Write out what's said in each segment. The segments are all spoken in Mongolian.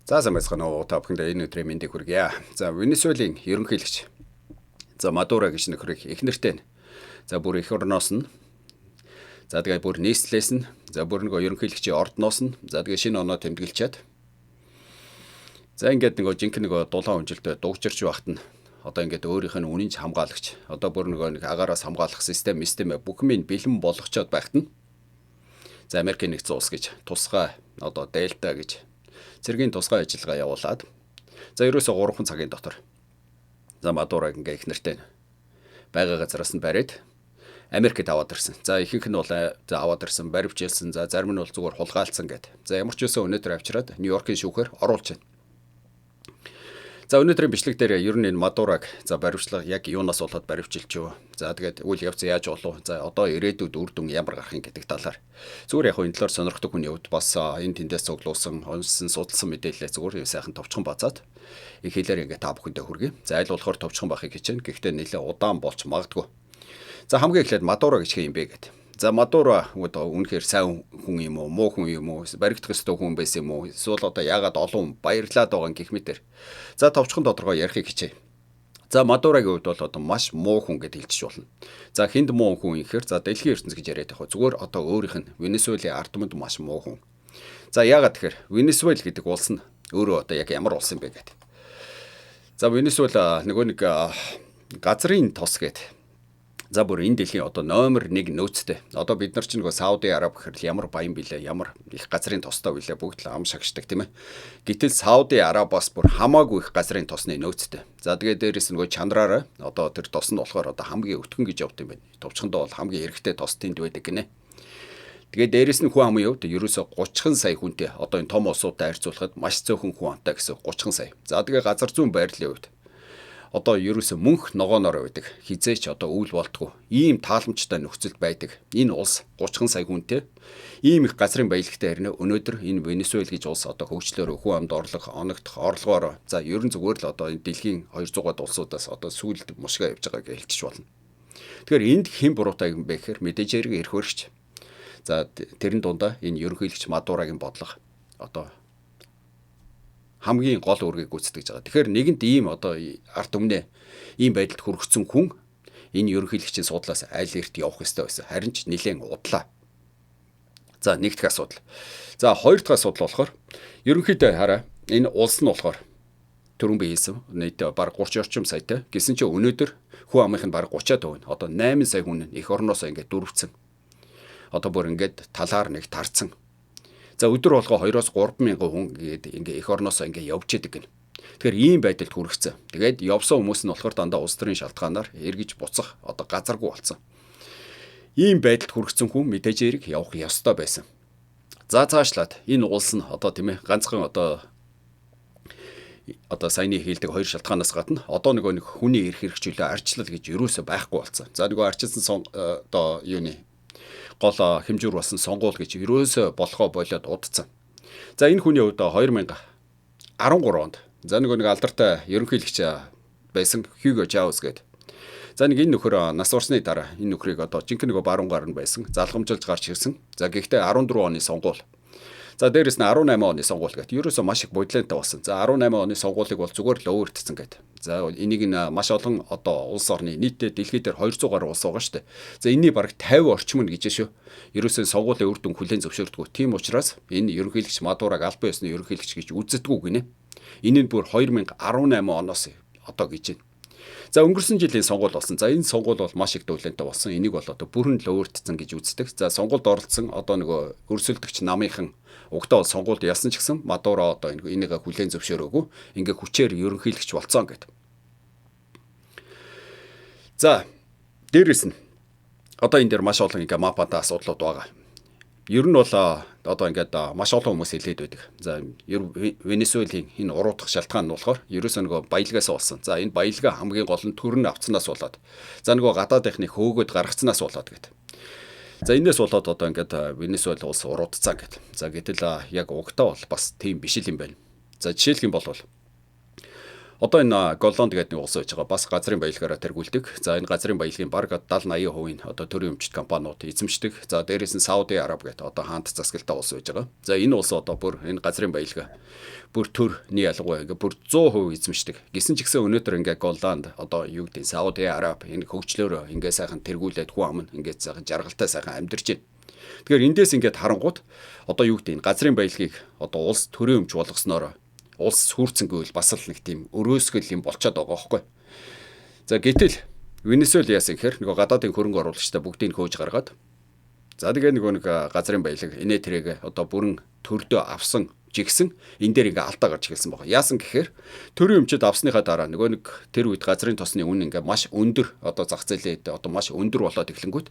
За самбайцгаана уу та бүхэндээ энэ өдрийн мэндийг хүргье. За Венесуелийн ерөнхийлөгч за Мадуро гэж нөхрийг их нэртэй. За бүр их орноос нь за тэгээ бүр нийслэлээс нь за бүр нөгөө ерөнхийлөгчийн ордноос нь за тэгээ шинэ оноо тэмдэглэчихэд за ингээд нөгөө жинхэнэ нөгөө дулаан хүнжилтэд дугжирч байхад нь одоо ингээд өөрийнх нь үнэнч хамгаалагч одоо бүр нөгөө нэг агаараас хамгаалах систем бүхмийн бэлэн болгочоод байхад нь за Америкийн нэгдсэн улс гэж тусгай одоо Дельта гэж цэргийн тусгай ажиллагаа явуулаад за ерөөсө 3 цагийн дотор за Мадурог ингээ их нэртэй байга газараас нь бариад Америкт аваад ирсэн. За ихэнх нь бол за аваад ирсэн, баривчилсан, за зарим нь бол зүгээр хулгайлцсан гэд. За ямар ч үсэн өнөөдөр авчираад Нью-Йоркийн шүүхээр оруулж байна. За өнөөдрийн бичлэг дээр ер нь энэ Мадурог за баривчлага яг юунаас болоод баривчилж юу. За тэгээд үйл явц яаж болов. За одоо ирээдүйд үр дүн ямар гарах юм гэдэг талаар зүгээр яг энэ талаар сонирхдаг хүний хувьд бас энэ тэндээс цуглуулсан, онцсон, судалсан мэдээлэлээ зүгээр сайхан товчхон бацаад их хэлээр ингээ та бүхэндээ хүргэе. За аль болохоор товчхон байхыг хичээнэ. Гэхдээ нэлээд удаан болж магадгүй. За хамгийн эхлээд Мадуро гэж юм бэ гэдэг. За Мадуро үнэхээр сайн хүн юм уу, муу хүн юм уу, баригдах ёстой хүн байсан юм уу? Эсвэл одоо яагаад олон баярлаад байгаа гэх мэтэр. За товчхон тодорхой ярихыг хичээе. За Мадурогийн хувьд бол одоо маш муу хүн гэдээ хэлчих болно. За хинд муу хүн ихээр за дэлхийн ертөнц гэж яриад байгаа. Зүгээр одоо өөрийнх нь Венесуелийн ард түмэнд маш муу хүн. За яагаад тэгэхээр Венесуел гэдэг улс нь өөрөө одоо яг ямар улс юм бэ гэдэг. За Венесуел нөгөө нэг газрын тос гэдэг. За бүр энэ дэлхийн одоо номер 1 нөөцтэй. Одоо бид нар чинь нөгөө Сауди Араб гэхэрл ямар баян билээ, ямар их газрын тостой билээ бүгд л ам шагшдаг тийм ээ. Гэтэл Сауди Арабаас бүр хамаагүй их газрын тосны нөөцтэй. За тэгээд дээрээс нөгөө чанараараа одоо тэр тос нь болохоор одоо хамгийн өтгөн гэж явд юм байна. Товчхондоо бол хамгийн эрэгтэй тос тэнд байдаг гинэ. Тэгээд дээрээс нь хүн амын хувьд ерөөсө 30 сая хүнтэй одоо энэ том улсуудтай харьцуулахад маш цөөхөн хүн амтай гэсэн 30 сая. За тэгээд газар зүйн байрлалын хувьд одоо ерөөсө мөнх ногооноор байдаг. Хизээч одоо үйл болтгоо. Ийм тааламжтай нөхцөлд байдаг. Энэ улс 30 сая хүнтэй. Ийм их газрын баялагтай харин өнөөдөр энэ Венесуел гэж улс одоо хөгжлөөр хүн амд орлого оногдох орлогоор за ерөн зүгээр л одоо энэ дэлхийн 200-аад улсуудаас одоо сүүлд мушгаа явж байгааг хэлчих болно. Тэгэхээр энд хэн буруутай юм бэ гэхээр мэдээж хэрэг эрх хөргч. За тэрэн дундаа энэ ерөнхийлөгч Мадурогийн бодлого одоо хамгийн гол үүргийг гүйцэтгэж байгаа. Тэгэхээр нэгэнт ийм одоо арт өмнө ийм байдалд хүргэсэн хүн энэ ерөнхийлөгчийн судлаас аль эрт явах ёстой байсан. Харин ч нэлээд удлаа. За нэг дахь асуудал. За хоёр дахь асуудал болохоор ерөнхийдөө хараа энэ улс нь болохоор түрүүн би хэлсэн нийт баг 30 орчим саятай. Гэсэн чинь өнөөдөр хүн амынх нь баг 30-аад байна. Одоо 8 сая хүн их орноосоо ингээд дөрвцэн. Одоо бүр ингээд талаар нэг тарцсан. За өдөр болгоо 2-3 мянган хүн гээд ингээ их орноосоо ингээ явж идэг гэнэ. Тэгэхээр ийм байдалд хүргэцэн. Тэгээд явсан хүмүүс нь болохоор дандаа улс төрийн шалтгаанаар эргэж буцах одоо газаргүй болсон. Ийм байдалд хүргэцэн хүн мэдээж эрг явах ёстой байсан. За цаашлаад энэ улс нь одоо тийм ээ ганцхан одоо саяны хэлдэг хоёр шалтгаанаас гадна одоо нэг хүний эрх хэрэгжүүлээ арчлал гэж юусоо байхгүй болсон. За нөгөө арчилсан одоо юуны гол хэмжүүр болсон сонгуул гэж ерөөсө болохоо болоод удцсан. За энэ хүний хувьд 2013 онд за нэг алдартай ерөнхийлөгч байсан Хьюго Чавес гэдэг. За нэг энэ нөхөр нас урсны дараа энэ нөхрийг одоо жинхэнэ баруунгаар нь байсан залгамжилж гарч ирсэн. За гэхдээ 14 оны сонгуул. За дээрэс нь 18 оны сонгуул гэдэг. Ерөөсө маш их бодлонтой болсон. За 18 оны сонгуулийг бол зүгээр л өөртцэн гэдэг. За энийг нь маш олон одоо улс орны нийтдээ дэлхийд дээр 200 гаруй улс байгаа шүү дээ. За энэний бараг 50 орчим нь гэж шүү. Ерөөсөө сонгуулийн үр дүн хүлээн зөвшөөрдөггүй. Тийм учраас энэ ерөнхийлөгч Мадурог албан ёсны ерөнхийлөгч гэж үздэггүй гинэ. Энэ нь бүр 2018 оноос одоо гэж байна. За өнгөрсөн жилийн сонгуул болсон. За энэ сонгуул бол маш их дөвлөнтэй болсон. Энийг бол одоо бүрэн л өөртцэн гэж үздэг. За сонгуульд оролцсон одоо нөгөө өрсөлдөгч намынхан угтаа бол сонгуульд ялсан ч гэсэн Мадуро одоо энийг хүлээн зөвшөөрөөгүй. Ингээ хүчээр ерөнхийлөгч болцсон гэдэг. За дээрэс нь одоо энэ дээр маш олон ингээ мапада асуудлууд байгаа. Ер нь бол одоо ингээд маш олон хүмүүс хэлээд байдаг. За Венесуелийн энэ уруудах шалтгаан нь болохоор ерөөсөө нөгөө баялгаас болсон. За энэ баялгаа хамгийн гол нь төрн авцснаас болоод. За нөгөө гадаадынхны хөөгөөд гаргацснаас болоод гэдэг. За энэс болоод одоо ингээд Венесуел улс уруудцсан гэдэг. За гэтэл яг угтаа бол бас тийм биш л юм байна. За жишээлх юм бол Одоо энэ Голланд гэдэг нэг улс байж байгаа. Бас газрын баялагаараа тэргүүлдэг. За энэ газрын баялагын бараг 70-80% нь одоо төрийн өмчт компаниуд эзэмшдэг. За дээрээс нь Сауди Араб гэдэг одоо хаант засаглалтай улс байж байгаа. За энэ улс одоо бүр энэ газрын баялаг бүр төрний ялгаагүй ингээ бүр 100% эзэмшдэг. Гэсэн ч гэсэн өнөөдөр ингээ Голланд одоо юу гэдэг Сауди Араб энэ хөгжлөөр ингээ сайхан тэргүүлээд хүн ам ингээ сайхан жаргалтай сайхан амьдарч байна. Тэгэхээр эндээс ингээд харангууд одоо юу гэдэг энэ газрын баялагийг одоо улс төрийн өмч болгосноор улс сүрцэнгүй бас л нэг тийм өрөөсгөл юм болчиход байгаа байхгүй. За гэтэл Венесуэл яасан гэхээр нөгөө гадаадын хөрөнгө оруулагчтай бүгдийг хөөж гаргаад за тэгээ нэг газрын баялаг инээ тэрээг одоо бүрэн төрдөө авсан жигсэн энэ дээр ингээ алдаа гарч эхэлсэн байгаа. Яасан гэхээр төрийн өмчөд авсныхаа дараа нөгөө нэг тэр үед газрын тосны үн ингээ маш өндөр одоо зах зээлээ одоо маш өндөр болоод эхлэнгүүт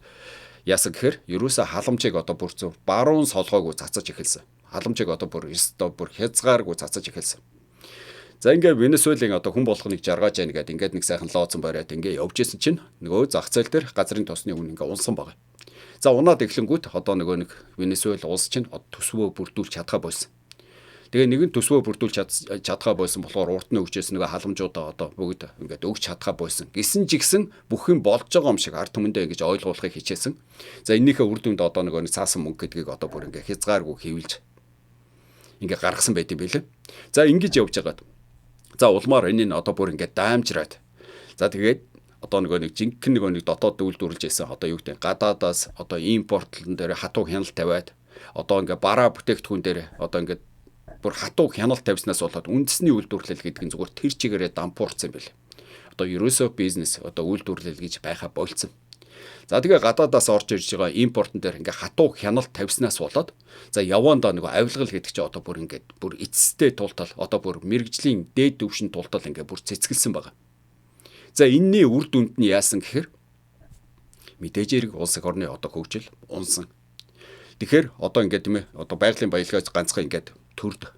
яасан гэхээр ерөөсө халамжийг одоо бүр зөв баруун солгоогүй цацаж эхэлсэн. Халамжийг одоо бүр хязгааргүй цацаж эхэлсэн. За ингээ Венесуэлийн одоо хүн болгоныг жаргаж яана гэдэг ингээд нэг сайхан лооцсон бариад ингээ явж исэн чинь нөгөө зах зээл дээр газрын тосны үн ингээ унсан байгаа. За унаад эхлэнгүүт одоо нөгөө нэг Венесуэл улс чинь төсвөө бүрдүүлж чадхаа болсон. Тэгээ нэгэн төсвөө бүрдүүлж чадхаа байсан болохоор урд нь өгчээс нөгөө халамжуудаа одоо бүгд ингээд өгч чадхаа байсан. Гисэн жигсэн бүх юм болж байгаа юм шиг ард түмэндээ ингэж ойлгуулахыг хичээсэн. За энэнийхээ үр дүнд одоо нөгөө нэг цаасан мөнгө гэдгийг одоо бүр ингээд хязгааргүй хэвлж ингээ гаргасан байт юм билээ. За ингэж явж байгаад за улмаар энэ нь одоо бүр ингээ даамжраад за тэгээд одоо нөгөө нэг жинхэнэ нөгөө нэг дотоод үйлдвэрлэж байсан одоо юу гэдэг гадаадаас одоо импортлон дээр хатуу хяналт тавиад одоо ингээ бараа бүтээгдэхүүн дээр одоо ингээ бүр хатуу хяналт тавьснаас болоод үндэсний үйлдвэрлэл гэдэг нь зүгээр тэр чигээрээ дампуурсан юм билээ. Одоо ерөөсөө бизнес одоо үйлдвэрлэл гэж байхаа болцсон. За тэгээ гадаадаас орж ирж байгаа импортон дээр ингээ хатуу хяналт тавьснаас болоод за явандаа нөгөө авилгал гэдэг чинь одоо бүр ингээд бүр эцэстэй тултал одоо бүр мэрэгжлийн дээд түвшин тултал ингээ бүр цэцгэлсэн байгаа. За энэний үр дүнд нь яасан гэхээр мэдээж хэрэг улс их орны одоо хөгжил унсан. Тэгэхээр одоо ингээд тийм ээ одоо байгалийн баялагаас ганцхан ингээд төрд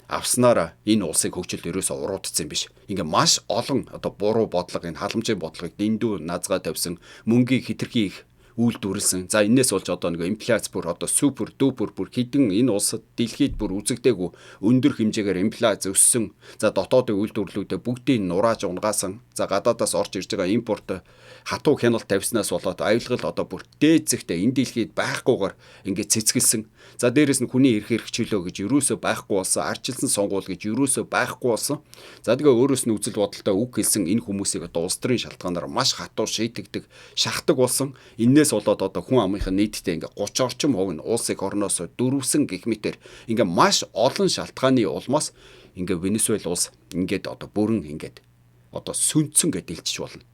авснараа энэ улсын хөгжилд ерөөсөө уруудсан юм биш. Ингээ маш олон одоо буруу бодлого энэ халамжийн бодлогыг дэндүү наазгаа тавьсан мөнгийг хэтэрхий их үйлдвэрлэсэн. За энээс болж одоо нэг инфляц бүр одоо супер дупер бүр хідэн энэ улсад дэлхийд бүр үзэгдээгүй өндөр хэмжээгээр инфляц өссөн. За дотоодын үйлдвэрлэлүүдээ бүгдийг нурааж унгаасан. За гадаадаас орж ирж байгаа импорт хатуу хяналт тавьснаас болоод авилгал одоо бүр дээд зэгтээ энэ дэлхийд байхгүйгээр ингээд цэцгэлсэн. За дээрэс нь хүний эрх хэрэгчлөө гэж юусоо байхгүй болсон, арчилсан сонгуул гэж юусоо байхгүй болсон. За тэгээ өөрөөс нь үзэл бодолтой үг хэлсэн энэ хүмүүсийг одоо улс төрийн шалтгаанаар маш хатуу шийтгдэг, шахдаг болсон. Иннээс болоод одоо хүн амынхаа нийтдээ ингээ 30 орчим хувь нь улс их орноос дөрвсөн гэх мэтэр ингээ маш олон шалтгааны улмаас ингээ Венесуэл улс ингээд одоо бүрэн ингээд одоо сүнцэн гэдээ илчиж болно.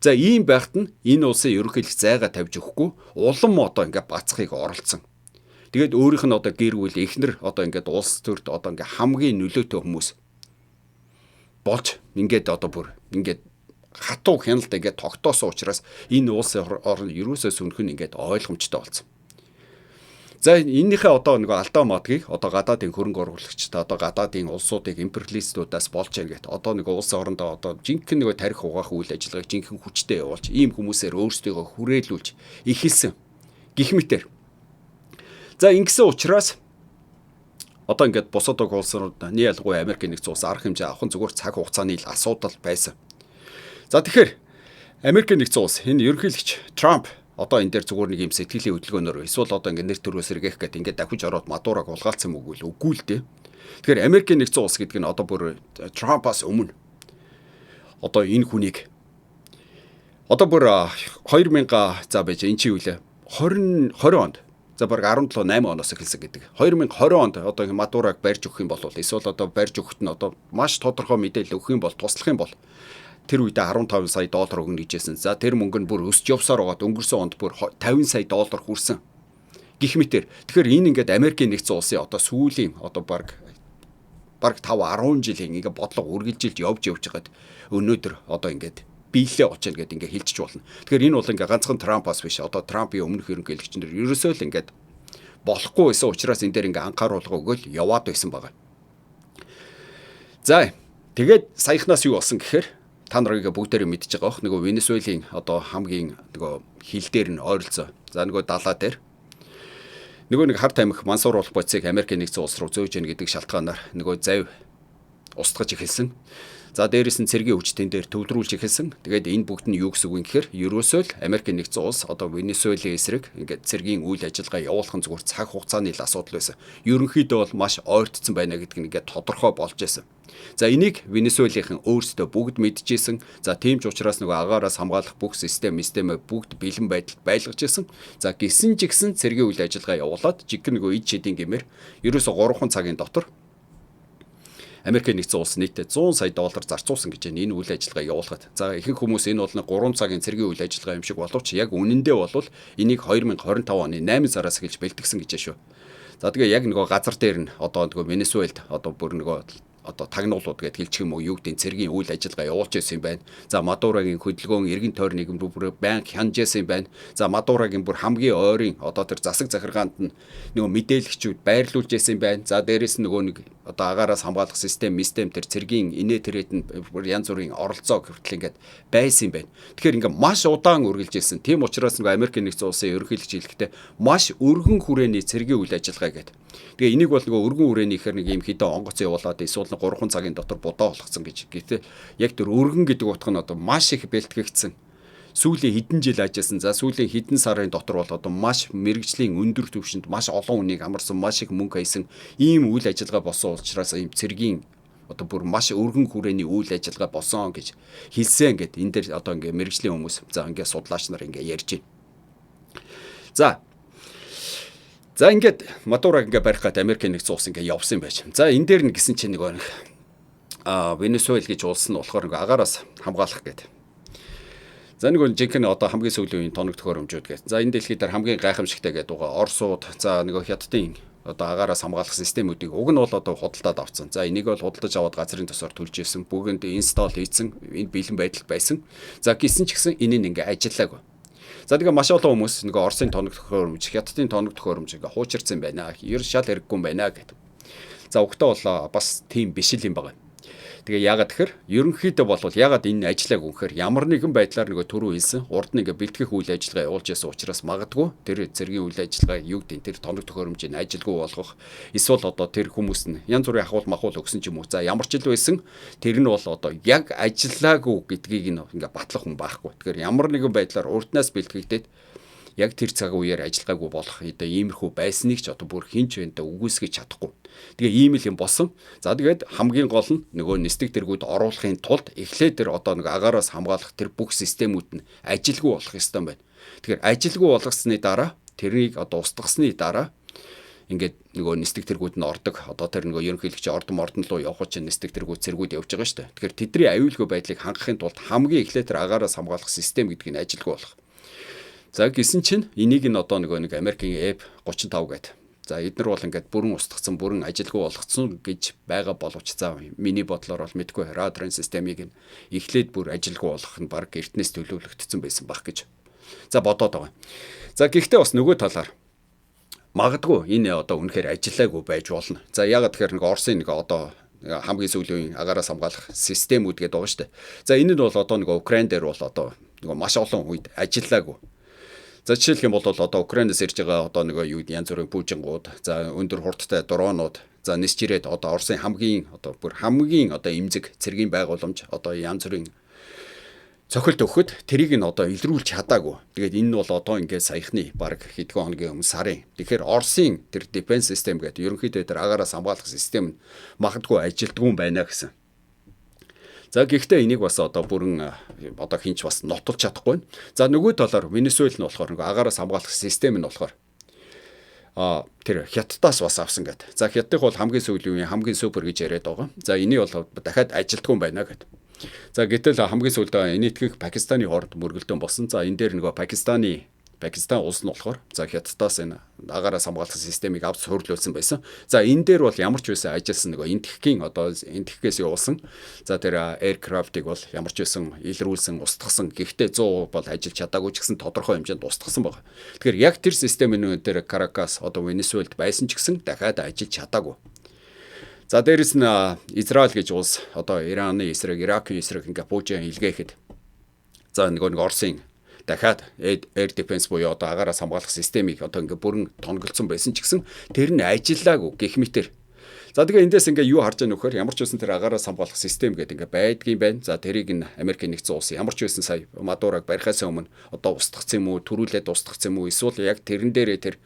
За ийм байхад нь энэ улсын ерөнхийлөх зайгаа тавьж өгөхгүй улам одоо ингээ бацхыг оролцсон. Тэгээд өөрийнх нь одоо гэр бүл эхнэр одоо ингээд улс төрд одоо ингээ хамгийн нөлөөтэй хүмүүс болж ингээд одоо бүр ингээд хатуу хяналт ингээд тогтоосон учраас энэ улсын орн ерөөсөө сүнхэн ингээд ойлгомжтой болсон. За энэнийхээ одоо нэг алдаа мадгийг одоо гадаадын хөрөнгө оруулагчдаа одоо гадаадын улсуудыг империалистуудаас болж ингээд одоо нэг улсын орондоо одоо жинхэнэ нэг тарих угаах үйл ажиллагааг жинхэнэ хүчтэй явуулж ийм хүмүүсээр өөрсдийгөө хүрээлүүлж эхэлсэн гэх мэтэр. За ингэсэн учраас одоо ингээд бусад улсууд нь ялгуу Америк нэгдсэн улс арга хэмжээ авах нь зүгээр цаг хугацааны асуудал байсан. За тэгэхээр Америк нэгдсэн улс энэ ерөнхийлөгч Трамп одоо энэ дээр зүгээр нэг юм сэтгэлийн хөдөлгөөнөөр эсвэл одоо ингээд нэр төрөөс сэргээх гэдэг ингээд давхиж ороод Мадураг улгаалцсан үгүй л дээ. Тэгэхээр Америк нэгдсэн улс гэдэг нь одоо бүр Трампаас өмнө одоо энэ хүнийг одоо бүр 2000 за байж энэ чи үлээ 20 онд за баг 17 8 оноос эхэлсэн гэдэг. 2020 онд одоо Мадураг барьж өгөх юм бол эсвэл одоо барьж өгөхт нь одоо маш тодорхой мэдээлэл өгөх юм бол туслах юм бол тэр үедээ 15 сая доллар өгнө гэжсэн. За тэр мөнгө нь бүр өсч явсаар байгаад өнгөрсөн онд бүр 50 сая доллар хүрсэн. Гэх мэтэр. Тэгэхээр энэ ингээд Америкийн нэгдсэн улсын одоо сүүлийн одоо баг 5 10 жилийн ингээд бодлого үргэлжилж явж байгаад өнөөдөр одоо ингээд биелээ очно гэдээ ингээ хэлчих болно. Тэгэхээр энэ бол ингээ ганцхан Трампаас биш. Одоо Трампын өмнөх ерөнхийлөгчнөр ерөөсөө л ингээд болохгүй байсан учраас энэ дээр ингээ анхааруулга өгөөл яваад байсан байгаа. За тэгээд саяхнаас юу болсон гэхээр та нарыг бүгдээрээ мэдж байгаа бох. Нөгөө Венесуэлийн одоо хамгийн нөгөө хил дээр нь ойролцоо. За нөгөө далаа дээр нөгөө нэг хар тамхи мансууруулах бодисыг Америкийн нэгдсэн улс руу зөөж яах гэдэг шалтгаанаар нөгөө завь устгаж эхэлсэн. За дээрээс нь цэргийн хүчтэн дээр төвлөрүүлж эхэлсэн. Тэгээд энэ бүгд нь юу гэсэн үг юм гэхээр ерөөсөө л Америкийн нэгдсэн улс одоо Венесуелийн эсрэг ингээд цэргийн үйл ажиллагаа явуулах нь зүгээр цаг хугацааны л асуудал байсан. Ерөнхийдөө бол маш ойртсон байна гэдг нь ингээд тодорхой болж байсан. За энийг Венесуелийн өөрсдөө бүгд мэдчихсэн. За тийм ч учраас нөгөө агаараас хамгаалах бүх системээ бүгд бэлэн байдалд байлгаж ирсэн. За гисэн ч гэсэн цэргийн үйл ажиллагаа явуулаад жиг нөгөө ид шидийн гэмээр ерөөсөө 3 цагийн дотор Америкийн нэгдсэн улс нийтдээ 100 сая доллар зарцуулсан гэж энэ үйл ажиллагаа явуулахад. За ихэнх хүмүүс энэ бол 3 цагийн цэргийн үйл ажиллагаа юм шиг боловч яг үнэндээ бол энийг 2025 оны 8 сараас эхэлж бэлтгэсэн гэж шүү. За тэгээ яг нөгөө газар дээр нь одоо нөгөө Венесуэлд одоо бүр нөгөө одоо тагнуулууд гэдээ хэлчих юм уу юу гэдэг цэргийн үйл ажиллагаа явуулж байсан юм байна. За Мадурогийн хөдөлгөөн эргэн тойрныг бүр банк хянаж байсан юм байна. За Мадурогийн бүр хамгийн ойрын одоо тэр засаг захиргаанд нь нөгөө мэдээлэгчүүд байрлуулж байсан юм байна. За дээрэс нь нөгөө нэг одоо агаараас хамгаалах систем тэр цэргийн инээ тэрэд нь янз бүрийн оролцоо хүртэл ингээд байсан юм байна. Тэгэхээр ингээд маш удаан үргэлж ирсэн. Тийм учраас нөгөө Америкийн нэгдсэн улсын ерөнхийлөгч хэлэхдээ маш өргөн хүрээний цэргийн үйл ажиллагаа гэдэг. Тэгээ энийг бол нөгөө өргөн хүрээний ихээр нэг юм хідэн онгоц явуулаад эсвэл 3 цагийн дотор бодоо болгоцсон гэж. Гэхдээ яг тэр өргөн гэдэг утга нь одоо маш их бэлтгэгдсэн. Сүүлийн хэдэн жил ажилласан. За сүүлийн хэдэн сарын дотор бол одоо маш мэрэгжлийн өндөр түвшинд маш олон хүнийг амарсан, маш их мөнгө хайсан ийм үйл ажиллагаа болсон учраас ийм цэргийн одоо бүр маш өргөн хүрээний үйл ажиллагаа болсон гэж хэлсэн гэдэг. Энэ дээр одоо ингээ мэрэгжлийн хүмүүс за ингээ судлаач нар ингээ ярьж байна. За ингээд Мадурог ингээ барих гад Америкийн нэгдсэн улс ингээ явсан байж. За энэ дээр нь гисэн чинь нэг Венесуэл гэж улс нь болохоор ингээ агаараас хамгаалах гэдэг. За нэг нь жинхэнэ одоо хамгийн сүүлийн үеийн тоног төхөөрөмжүүд гэдэг. За энэ дэлхийд хамгийн гайхамшигтай гэдэг байгаа Оросууд за нэг хятадын одоо агаараас хамгаалах системүүдийг уг нь бол одоо худалдаад авцсан. За энийг бол худалдаж аваад газрын тосоор төлж ирсэн. Бүгд инсталл хийсэн. Энэ бэлэн байдалд байсан. За гисэн ч гэсэн энэ ингээ ажиллаагүй. За тэгээ маш олон хүмүүс нөгөө Оросын тоног төхөөрөмж, Хятадын тоног төхөөрөмж ингээ хуучирсан байна. Ер шал хэрэггүй юм байна гэдэг. За угтаа бол бас тийм биш л юм байна. Тэгээ яагаад тэгэхээр ерөнхийдөө бол яагаад энэ ажиллааг үнэхээр ямар нэгэн байдлаар нөгөө түрүү хэлсэн урд нь ингээ бэлтгэх үйл ажиллагаа явуулж байсан учраас магадгүй тэр цэргийн үйл ажиллагаа юу гэдэг тэр тоног төхөөрөмжийг ажилгүй болгох эсвэл одоо тэр хүмүүс нь янз бүрийн ахуул махуул өгсөн ч юм уу. За ямар ч л байсан тэр нь бол одоо яг ажиллаагүй гэдгийг нь ингээ батлах хүн байхгүй. Тэгэхээр ямар нэгэн байдлаар урднаас бэлтгэгдээд яг тэр цаг үеэр ажиллагаагүй болох одоо иймэрхүү байсныг ч одоо бүр хинч бэнтэ үгүйсгэж чадахгүй. Тэгээ ийм л юм болсон. За тэгээд хамгийн гол нь нөгөө нисдэг тэргүүд оруулахын тулд эхлээд тэр одоо нэг агаараас хамгаалах тэр бүх системүүд нь ажилгүй болох ёстой юм байна. Тэгэхээр ажилгүй болгосны дараа тэрийг одоо устгасны дараа ингээд нөгөө нисдэг тэргүүд нь ордог. Одоо тэр нөгөө ерөнхийлөгч ордон руу явах чинь нисдэг цэргүүд явж байгаа шүү дээ. Тэгэхээр тэдний аюулгүй байдлыг хангахын тулд хамгийн эхлээд тэр агаараас хамгаалах систем гэдэг нь ажилгүй болох. За гисэн чинь энийг нь одоо нэг Америкийн F-35 гэдэг. За эднэр бол ингээд бүрэн устгацсан, бүрэн ажилгүй болгоцсон гэж байгаа боловч за миний бодлоор бол мэдгүй радрын системийг нь эхлээд бүр ажилгүй болгох нь баг эртнээс төлөвлөгдсөн байсан баг гэж. За бодоод байгаа. За гэхдээ бас нөгөө талаар магадгүй энэ одоо үнэхээр ажиллаагүй байж болно. За ягаад тэгэхээр нэг Оросын нэг одоо хамгийн сүүлийн агаараас хамгаалах системүүд гэдэг байгаа шүү дээ. За энэ нь бол одоо нэг Украин дээр бол одоо нэг маш олон үед ажиллаагүй. За жишээлх юм бол одоо Украинаас ирж байгаа одоо нэг юу янз бүрийн пүүжингууд, за өндөр хурдтай дронууд, за нисч ирээд одоо Оросын хамгийн одоо эмзэг цэргийн байгууламж одоо янз бүрийн цохилт өгөхөд тэрийг нь одоо илрүүлж чадаагүй. Тэгээд энэ нь бол одоо ингээд саяхны баг хэдхэн хоногийн өмнө сарын. Тэгэхээр Оросын тэр defense system гэдэг ерөнхийдөө тэр агаараас хамгаалах систем нь магадгүй ажилдгүй юм байна гэсэн. За гэхдээ энийг бас одоо бүрэн одоо хинч бас нотолж чадахгүй. За нөгөө талаар Венесуэл нь болохоор нэг агаараас хамгаалах систем нь болохоор тэр Хятадаас бас авсан гэдэг. За Хятадх бол хамгийн сүүлийн үеийн хамгийн супер гэж яриад байгаа. За энийг бол дахиад ажилтгүй юм байна гэдэг. За гэтэл хамгийн сүүлд энэтхэг Пакистаны хорд мөргөлдөн болсон. За энэ дээр нөгөө Пакистан улс нь болохоор за Хятадаас энэ агаараас хамгаалах системийг авч хөрвүүлсэн байсан. За энэ дээр бол ямар ч байсан ажилласан нөгөө энэтхгээс явуулсан. За тэр aircraft-ыг бол ямар ч байсан илрүүлсэн, устгасан. Гэхдээ 100% бол ажиллаж чадаагүй ч гэсэн тодорхой хэмжээнд устгасан байна. Тэгэхээр яг тэр системийн дээр Каракас одоо Венесуэлд байсан ч гэсэн дахиад ажиллаж чадаагүй. За дээрэс нь Израиль гэж улс одоо Ираны эсрэг, Иракийн эсрэг ингээ пуужин илгээхэд за нэг Оросын дахиад air defense буюу одоо агаараас хамгаалах системийг одоо ингээ бүрэн тонголцсон байсан ч гэсэн тэр нь ажиллаагүй гэх мэтэр. За тэгээ эндээс ингээ юу харж байгаа нөхөр ямар ч байсан тэр агаараа хамгаалах систем гэдэг ингээ байдгийн байна. За тэрийг нь Америкийн нэгдсэн улс ямар ч байсан сая Мадураг барихаас өмнө одоо устгацсан юм уу, төрүүлээд устгацсан юм уу, эсвэл яг тэрэн дээрээ тэр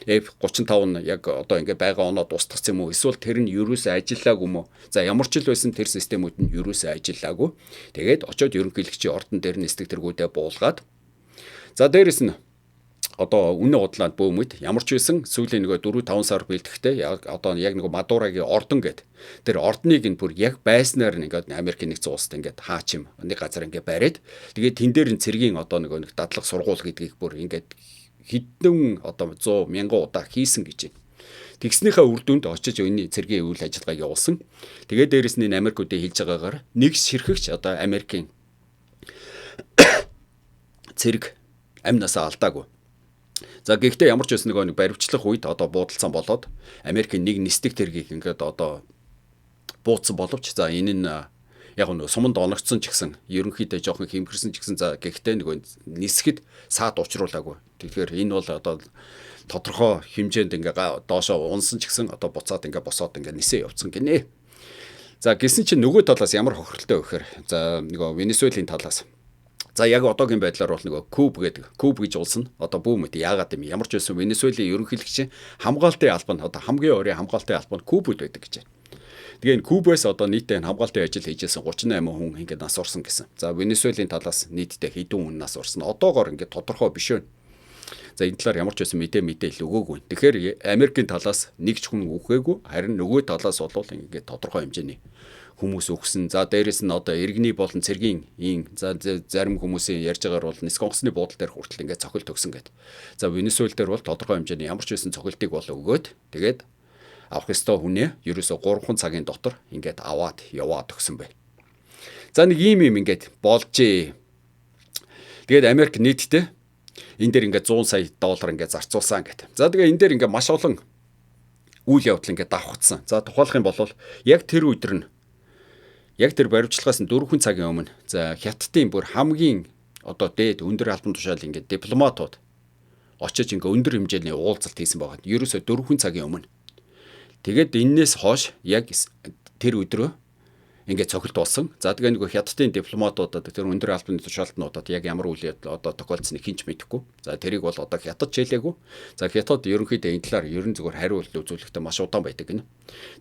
F35 нь яг одоо ингээ байгаа оноод устгацсан юм уу, эсвэл тэр нь ерөөсөө ажиллаагүй юм уу. За ямар ч л байсан тэр системүүд нь ерөөсөө ажиллаагүй. Тэгээд очоод ерөнхийлөгчийн ордон дээр нисдэг тэргүүдээ буулгаад за дээрэс нь одоо үнэ удлаад бөөмөд ямар ч байсан сүүлийн нэг 4-5 сар бэлтгэхдээ одоо яг нэг Мадурагийн ордон гэдэг тэр ордныг нь бүр яг байснаар ингээд Америкийн нэгдсэн улсад ингээд хаач юм нэг газар ингээд бариад тэгээд тэн дээр нь цэргийн одоо нэг дадлаг сургууль гэдгийг бүр ингээд хэдэн одоо 100 мянган удаа хийсэн гэж байна. Тэгснийхээ үр дүнд очиж энэ цэргийн үйл ажиллагааг явуулсан. Тэгээд дээрэс нь Америкуудын хэлж байгаагаар нэг ширхэгч одоо Америкийн цэрэг амнасаа алдаагүй. За гэхдээ ямар ч байсан нэг баривчлах үед одоо буудалцсан болоод Америкийн нэг нисдэг тэргийг ингээд одоо буудсан боловч за энэ нь яг нэг суманд оногдсон ч гэсэн ерөнхийдөө жоохон хэмхэрсэн ч гэсэн за гэхдээ нэг нисгэд саад учруулаагүй. Тэгэхээр энэ бол одоо тодорхой хэмжээнд ингээ доошоо унсан ч гэсэн одоо буцаад ингээ босоод ингээ нисээ явцсан гинэ. За гэсэн чинь нөгөө талаас ямар хохиролтой вэ гэхээр за нөгөө Венесуэлийн талаас за яг одоогийн байдлаар бол нөгөө Куб гэж улс нь одоо бүүмэд яагаад юм ямар ч байсан Венесуэлийн ерөнхийлөгчийн хамгаалтын албан одоо хамгийн ойрын хамгаалтын албан Кубуд байдаг гэж байна. Тэгээ энэ Кубээс одоо нийтдээ хамгаалтын ажил хийжсэн 38 хүн ингээд нас орсон гэсэн. За Венесуэлийн талаас нийтдээ хэдэн хүн нас орсон. Одоогоор ингээд тодорхой биш вэ. За энэ талаар ямар ч байсан мэдээлэл өгөөгүй. Тэгэхээр Америкийн талаас нэг ч хүн үхээгүй. Харин нөгөө талаас бол ингээд тодорхой хэмжээний хүмүүс өгсөн. За дээрэс нь одоо иргэний болон цэргийн за зарим хүмүүсийн ярьж байгаагаар бол Нисконгосны буудлын дээр хүртэл ингээд цохилт өгсөн гэдэг. За Венесуэл дээр бол тодорхой хэмжээний ямар ч байсан цохилтыг бол өгөөд тэгээд авах ёстой хүнээ ерөөсө 3 цагийн дотор ингээд аваад яваад өгсөн байна. За нэг ийм ингээд болжээ. Тэгээд Америк нийтдээ энэ дээр ингээд 100 сая доллар ингээд зарцуулсан гэдэг. За тэгээ энэ дээр ингээд маш олон үйл явдал ингээд давхцсан. За тухайлах юм бол яг тэр өдөр нь яг тэр баримтчлагаас нь 4 цагийн өмнө за Хятадын бүр хамгийн одоо дээд өндөр албан тушаал ингээд дипломатууд очиж ингээд өндөр хэмжээний уулзалт хийсэн байгаа. Ерөөсөө 4 цагийн өмнө. Тэгээд энээс хойш яг тэр өдрөө ингээд цохилт болсон. За тэгээ нэг Хятадын дипломатуудад тэр өндөр албаны тушаалтнуудад яг ямар үйл явдал одоо тохиолдсныг хинч мэдэхгүй. За тэрийг бол одоо Хятад чийлээгүй. За Хятад ерөнхийдөө энэ талаар ерөн зүгээр хариулт үзүүлэхдээ маш удаан байдаг гинэ.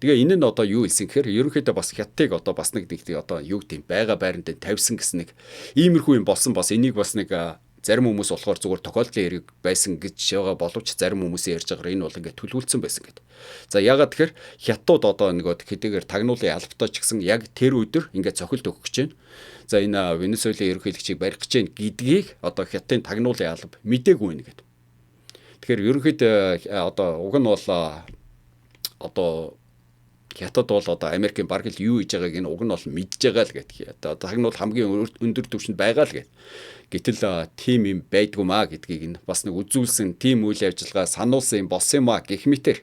Тэгээ энэ нь одоо юу хэлсэн гэхээр ерөнхийдөө бас Хятадыг одоо бас нэг одоо юу гэдэм байга байранд тавьсан гэсэн нэг иймэрхүү юм болсон бас энийг бас нэг зарим хүмүүс болохоор зүгээр тохиолдлын хэрэг байсан гэж байгаа боловч зарим хүмүүсийн ярьж байгаагаар энэ бол ингээд төлөвлөсөн байсан гэдэг. За ягаад тэгэхээр Хятад одоо нөгөө хэдийгээр тагнуулын албатай ч гэсэн яг тэр өдөр ингээд цохилт өгөх гэж байна. За энэ Венесуэлийн ерөнхийлөгчийг барих гэж байна гэдгийг одоо Хятадын тагнуулын алба мдээгүй байна гэдэг. Тэгэхээр ерөнхийдөө одоо уг нь бол одоо Хятад бол одоо Америкийн бараг л юу хийж байгааг энэ уг нь бол мэдж байгаа л гэдэг. Одоо тагнуул хамгийн өндөр түвшинд байгаа л гэдэг. Гэтэл тим юм байдгүй маа гэдгийг нь бас нэг үзүүлсэн тим үйл ажиллагаа сануулсан юм болсон юм а гэх мэтэр.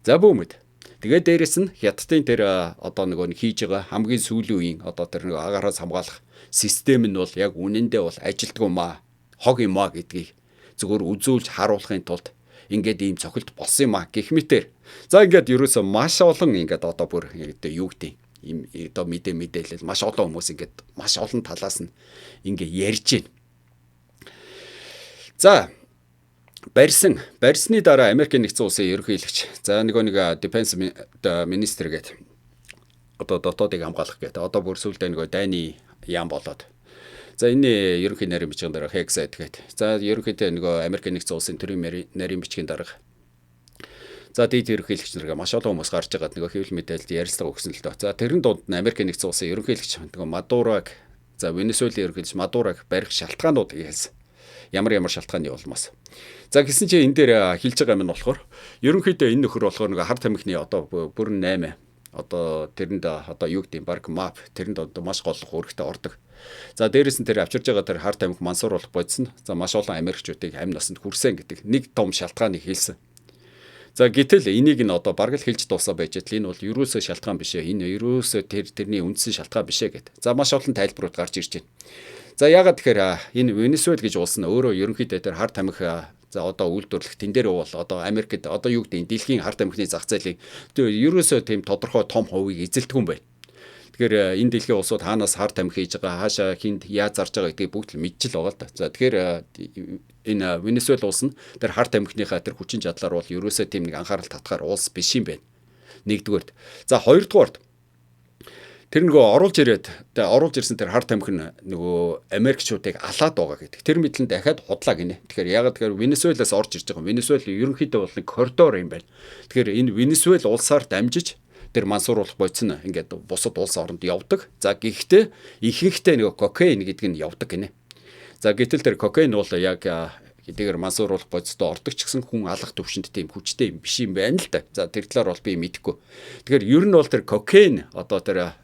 За бөөмөд. Тэгээд дээрэс нь Хятадын тэр одоо нөгөө хийж байгаа хамгийн сүүлийн үеийн одоо тэр нэг агаараас хамгаалах систем нь бол яг үнэндээ бол ажилдгүй маа хог юм а гэдгийг зөвхөн үзүүлж харуулахын тулд ингээд ийм цохилт болсон юм а гэх мэтэр. За ингээд ерөөсөө маш олон ингээд одоо бүр одоо юу гэдэг ийм одоо мэдээлэл маш олон хүмүүс ингээд маш олон талаас нь ингээд ярьж байна. За барьсны дараа Америкийн нэгдсэн улсын ерөнхийлөгч за нэг defense minister гэдэг одоо дотоодыг хамгаалах гэдэг одоо бүр сүүлдээ нэг дайны яам болоод за энэ ерөнхий нарийн бичгийн дарга Хексайд гэдэг. За ерөнхийдөө нэг Америкийн нэгдсэн улсын төрийн нарийн бичгийн дарга за дээд ерөнхийлөгч нар маш олон хүмүүс гарч байгаад нэг хэвлэл мэдээлэлд ярилцлага өгсөн л дөө. За тэрэн донд Америкийн нэгдсэн улсын ерөнхийлөгч нэг Мадураг за Венесуэлийн ерөнхийлөгч Мадураг барих шалтгаанууд хэлсэн. Ямар шалтгааны улмаас. За гэсэн чинь энэ дээр хэлж байгаа юм нь болохоор ерөнхийдөө энэ нөхөр болохоор нэг хар тамхины одоо бүрэн 8 одоо тэрэнд одоо юу гэдэг баг map тэрэнд одоо маш голлох үүрэгтэй ордог. За дээрэс нь тэр авчирж байгаа тэр хар тамхи мансууруулах бодсон. За маш олон Америкчуудыг амь насанд хүрсэн гэдэг нэг том шалтгааныг хэлсэн. За гэтэл энийг нь одоо бараг л хэлж дуусаа байж тал энэ бол ерөөсөө шалтгаан биш ээ. Энэ ерөөсөө тэрний үндсэн шалтгаан биш ээ гэдэг. За маш олон тайлбарууд гарч ирж байна. За ягаад тэгэхээр энэ Венесуэл гэж улс нь өөрөө ерөнхийдөө тэр хар тамхи За одоо үйлдвэрлэх тэн дээр бол одоо Америкт одоо юу гэдэг дэлхийн харт амхны зах зээлийн ерөөсөө тийм тодорхой том хувийг эзэлдэг юм байна. Тэгэхээр энэ дэлхийн улсууд хаанаас харт амх хийж байгаа, хаашаа хинд яаж зарж байгаа гэдгийг бүгд л мэдчихэл байгаа л да. За тэгэхээр энэ Венесуэл улс нь тэр харт амхныхаа тэр хүчин чадлаар бол ерөөсөө тийм нэг анхаарал татгаар улс биш юм байна. Нэгдүгээрт. За хоёрдугаарт тэр нөгөө оруулж ирсэн тэр харт амх нь нөгөө Америкчуудыг алаад байгаа гэдэг. Тэр мэтлэн дахиад худлаа гинэ. Тэгэхээр ягаад тэгэхээр Венесуэлаас орж ирж байгаа. Венесуэл ерөнхийдөө бол нэг коридор юм байна. Тэгэхээр энэ Венесуэл улсаар дамжиж тэр мансууруулах бодис нь ингээд бусад улс оронд явдаг. За гэхдээ ихэнхдээ нөгөө кокаин гэдэг нь явдаг гинэ. За гэтэл тэр кокаин бол яг хэдийгээр мансууруулах бодистой ордог ч гэсэн хүн алах төвшөнд тийм хүчтэй юм биш юм байна л да. За тэр талаар бол би мэдэхгүй. Тэгэхээр ер нь бол тэр кокаин одоо тэр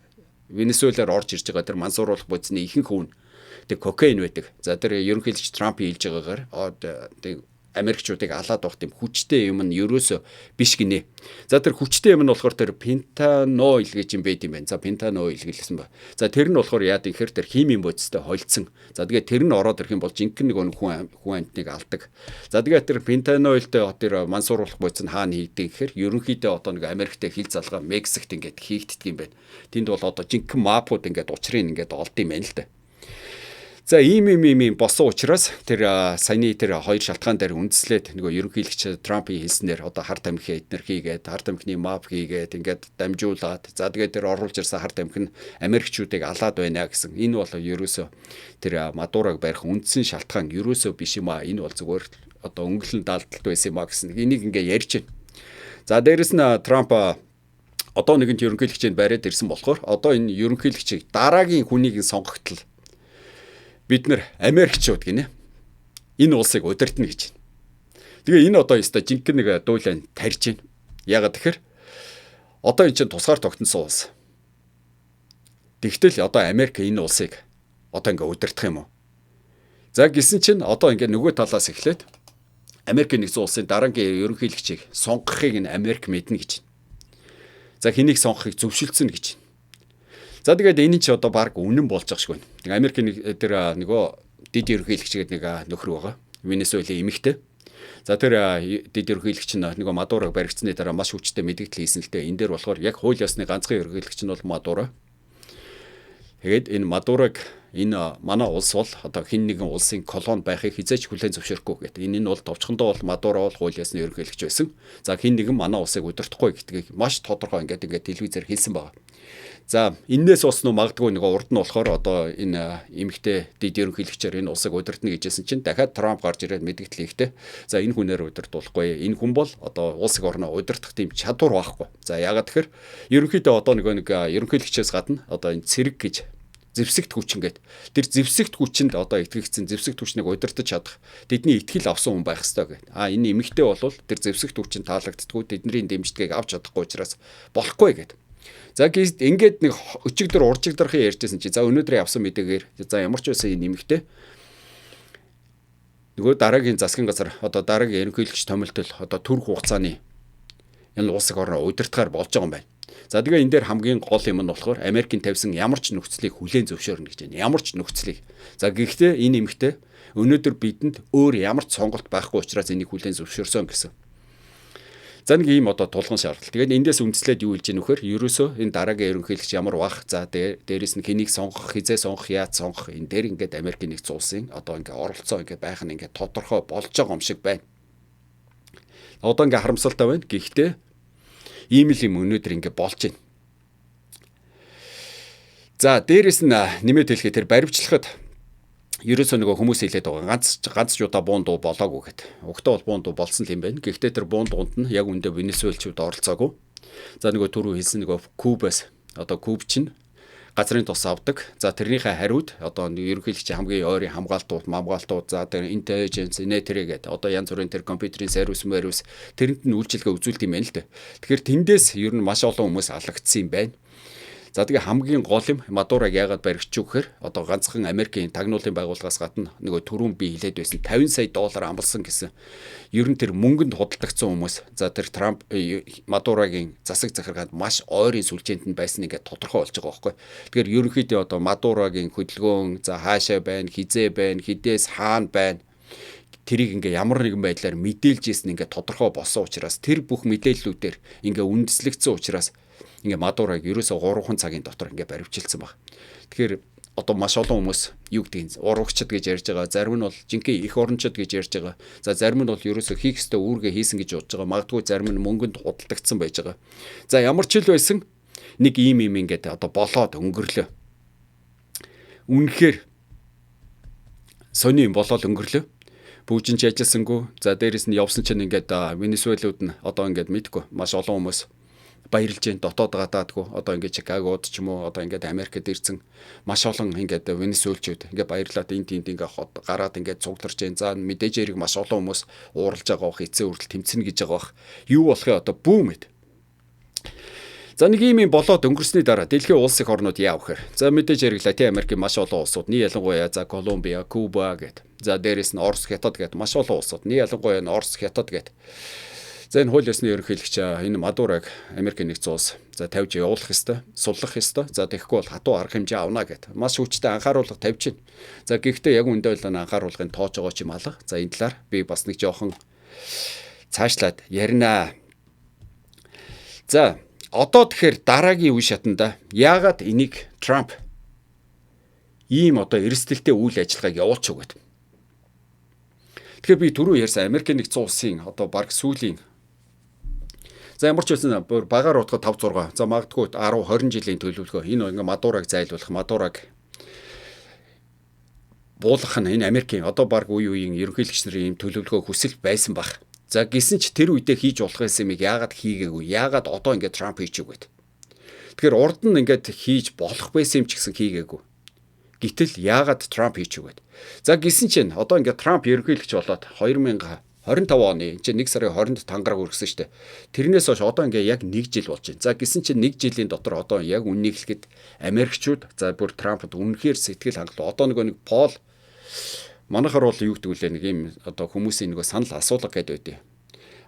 Венесуэлаар орж ирж байгаа тэр мансууруулах бодисны ихэнх хүн тэр кокаин байдаг. За тэр ерөнхийлөгч Трамп хэлж байгаагаар Америкчуудыг алаад байх тийм хүчтэй юм нь ерөөсөө биш гинэ. За тэр хүчтэй юм нь болохоор тэр пентаноил гэж юм байд юм байна. За пентаноил гэлсэн ба. За тэр нь болохоор яад ихэр тэр химийн бодистой холцсон. За тэгээд тэр нь ороод ирэх юм бол жинхэнэ нэг хүн амьтныг алдаг. За тэгээд тэр пентаноилтэй тэр мансууруулах бодис нь хаана хийгдэг гэхээр ерөнхийдөө одоо нэг Америктэй хил залгаа Мексикт ингээд хийгддэг юм байна. Тэнд бол одоо жинхэнэ мапууд ингээд учрыг ингээд олд юм байна л да. За ийм босон учраас тэр саяны тэр хоёр шалтгаан дээр үндэслээд нөгөө ерөнхийлөгч Трампын хэлснээр одоо харт амхи эднэр хийгээд харт амхны мап хийгээд ингээд дамжуулаад за тэгээд тэр оруулж ирсэн харт амх нь Америкчуудыг алаад байна гэсэн. Энэ бол ерөөсөө тэр Мадурог барих үндсэн шалтгаан ерөөсөө биш юм а. Энэ бол зүгээр одоо өнгөлн даалдалт байсан юм а гэсэн. Энийг ингээд ярьж байна. За дээрэс нь Трамп одоо нэгэнт ерөнхийлөгчөнд бариад ирсэн болохоор одоо энэ ерөнхийлөгчийг дараагийн хүнийг сонгогдтол бид нар Америкчууд гинэ. Энэ улсыг удирдна гэж байна. Тэгээ энэ одоо ёстой жинхэнэ нэг дуулан тарьж байна. Ягаад тэгэхээр одоо энэ чинь тусгаар тогтносон улс. Тэгтэл одоо Америк энэ улсыг одоо ингээ удирдах юм уу? За гисэн чинь одоо ингээ нөгөө талаас эхлээд Америкийн нэгэн улсын дараагийн ерөнхийлөгчийг сонгохыг нь Америк мэднэ гэж байна. За хэнийг сонгохыг зөвшөлдсөн гэж байна. За тэгээд энэ ч одоо баг үнэн болж байгаа шиг байна. Америкийн тэр нөгөө дид ерөнхийлөгч гэдэг нэг нөхөр байгаа. Венесуэлийн эмэгтэй. За тэр дид ерөнхийлөгч нь нөгөө Мадурог баригдсны дараа маш хүчтэй мэдээлэл хийсэн л дээ. Энэ дээр болохоор яг хууль ёсны ганцхан ерөнхийлөгч нь бол Мадуро. Тэгээд энэ Мадурог энэ манай улс бол одоо хин нэгэн улсын колони байхыг хизээч хүлээн зөвшөөрөхгүй гэдэг. Энэ нь бол товчхондоо бол Мадуро бол хууль ёсны ерөнхийлөгч байсан. За хин нэгэн манай улсыг удирдахгүй гэдгийг маш тодорхой ингээд телевизээр хэлсэн байгаа. За энээс уснуу магадгүй нэг урд нь болохоор одоо энэ эмэгтэй дид ерөнхийлөгчээр энэ улсыг удирдна гэжсэн чинь дахиад Трамп гарч ирээд мэдээлэл хийхдээ за энэ хүнээр удирдуулахгүй. Энэ хүн бол одоо улсыг орноо удирдах тийм чадвар байхгүй. За ягаад тэгэхээр ерөнхийдөө одоо нэг ерөнхийлөгчөөс гадна одоо энэ цэрэг гэж зэвсэгт хүчин гэдэг. Тэр зэвсэгт хүчинд одоо итгэгдсэн зэвсэгт хүчнийг удирдах чадах тэдний итгэл авсан хүн байх ёстой гэдэг. Энэ эмэгтэй бол тэр зэвсэгт хүчин таалагддаггүй тэдний дэмждгийг авч чадахгүй учраас болохгүй гэдэг. За ингээд нэг өчигдөр уржигдрахын ярьжсэн чи за өнөөдрийн авсан мэдээгээр за ямар ч байсан энэ нэмэгтэй нөгөө дараагийн засгийн газар одоо дараагийн ерөнхийлөгч томилтол одоо төр хугацааны энэ улсыг орноо удирдахаар болж байгаа юм байна. За тэгээ энэ дээр хамгийн гол юм нь болохоор Америкийн тавьсан ямар ч нөхцөлийг хүлээн зөвшөөрнө гэж байна. Ямар ч нөхцөлийг. За гэхдээ энэ нэмэгтэй өнөөдөр бидэнд өөр ямар ч сонголт байхгүй учраас энийг хүлээн зөвшөөрсөн гэсэн. За нэг ийм одоо тулгын шаардлага. Тэгээд эндээс үндэслээд юу хэлж ийн вөхөр ерөөсөө энэ дараагийн ерөнхийлөгч ямар бах за дээрээс нь хэнийг сонгох, хизээ сонгох, яаж сонгох энэ дээр ингээд Америкийн нэгдсэн улсын одоо ингээд оролцоо ингээд байх нь ингээд тодорхой болж байгаа юм шиг байна. Одоо ингээд харамсалтай байна. Гэхдээ ийм л юм өнөөдөр ингээд болж байна. За дээрээс нь нэмээд хэлэхэд тэр баримтчилахад ерөөсөө нөгөө хүмүүс хэлээд байгаа ганц жудаа буун дуу болоогүй гэд. Угтаа бол буун дуу болсон юм байна. Гэхдээ тэр буун дуунд нь яг үндэ Венесуэлчүүд оролцоогүй. За нөгөө түрүү хэлсэн нөгөө Кубас одоо Куб чинь газрын тус авдаг. За тэрнийхээ хариуд одоо ерөнхийлөгч хамгийн ойрын хамгаалтууд за тэр intelligence network гэдэг одоо янз бүрийн тэр компьютерийн сервис тэрэнд нь үйлчилгээ үзүүлдэг юм байна л дээ. Тэгэхээр тэндээс ер нь маш олон хүмүүс алагдсан юм байна. За тэгээ хамгийн гол юм Мадурог яагаад баригдчих вэ гэхээр одоо ганцхан Америкийн тагнуулын байгууллагаас гадна нөгөө түрүүн би хэлээд байсан $50 сая амлсан гэсэн. Ер нь тэр мөнгөнд худалдагдсан хүмүүс. За тэр Трамп Мадурогийн засаг захиргаанд маш ойрын сүлжээнд нь байсан ингээд тодорхой болж байгаа байхгүй. Тэгэхээр ерөнхийдөө одоо Мадурогийн хөдөлгөөн за хаашаа байна, хизээ байна, хідээс хаана байна. тэрийг ингээ ямар нэгэн байдлаар мэдээлж ийсэн ингээ тодорхой болсон учраас тэр бүх мэдээллүүдээр ингээ үндэслэгдсэн учраас ингээ Мадурог ерөөсө 3 цагийн дотор ингээ баривчилсан баг. Тэгэхээр одоо маш олон хүмүүс юу гэдгийг урагчд гэж ярьж байгаа. Зарим нь бол жинхэнэ их орончд гэж ярьж байгаа. За зарим нь бол ерөөсө хийх ёстой үүргээ хийсэн гэж бодож байгаа. Магадгүй зарим нь мөнгөнд худалдагдсан байж байгаа. За ямар ч л байсан нэг ийм ингээд одоо болоод өнгөрлөө. Үнэхээр сони юм болоод өнгөрлөө. Бүгжинч ажилласангүй. За дээрэс нь явсан чинь ингээд Венесуэлууд нь одоо ингээд мэдгүй маш олон хүмүүс баярлж जैन дотоод гадаадгүй одоо ингээд Чикагод ч юм уу одоо ингээд Америкт ирсэн маш олон ингээд Венесуэлчүүд ингээд баярлаад энд ингээд гараад ингээд цугларч जैन. За мэдээж эрэг маш олон хүмүүс ууралж байгаа бох эцээ хүртэл тэмцэнэ гэж байгаа бох. Юу болохыг одоо бүүм эд. За нэг юм болоод өнгөрсний дараа дэлхийн улс их орнууд яав гэхээр за мэдээж эрэг Латин Америкийн маш олон улсууд нь ялангуяа за Колумбия, Куба гэд. За дээрэс нь Орос, Хятад гэд маш олон улсууд нь ялангуяа Орос, Хятад гэд. За энэ хууль ёсны ерөнхийлөгч энэ Мадурог Америкийн нэгдсэн улс за тавьж явуулах ёстой, суллах ёстой. За тэгэхгүй бол хатуу арга хэмжээ авна гэд. Маш хүчтэй анхааруулга тавьж байна. За гэхдээ яг үндэ бол анхааруулгын тоож байгаа ч юм алга. За энэ талаар би бас нэг жоохон цаашлаад ярина. За одоо тэгэхээр дараагийн үе шатанда яагаад энийг Трамп ийм одоо эрсдэлтэй үйл ажиллагааг явуулчих вэ? Тэгэхээр би түрүү ярьсан Америкийн нэгдсэн улсын одоо баг сүүлийн за ямар ч байсан багаар утгад 5 6 за магадгүй 10 20 жилийн төлөвлөгөө энэ ингээ Мадурог зайлуулах Мадурог буулгах нь энэ Америкийн одоо баг үе үеийн ерөнхийлөгч нарын ийм төлөвлөгөө хүсэл байсан баг. За гисэн ч тэр үедээ хийж болох байсан юмыг яагаад хийгээгүй? Яагаад одоо ингээ Трамп хийчихв гэд. Тэгэхээр урд нь ингээд хийж болох байсан юм ч гэсэн хийгээгүй. Гэтэл яагаад Трамп хийчихв гэд. За гисэн чинь одоо ингээ Трамп ерөнхийлөгч болоод 2025 оны энэ чинь 1 сарын 20-нд тангараг үргэсэн шүү дээ. Тэрнээс хойш одоо ингээ яг 1 жил болж байна. За гисэн чинь 1 жилийн дотор одоо яг үннийг хэлэхэд Америкчууд за бүр Трампд үнэхээр сэтгэл хангалуун. Одоо нэг Пол манайхаар бол юу гэдэг вэ нэг юм одоо хүмүүсийн нэг санал асуулга гэдэг байдیں۔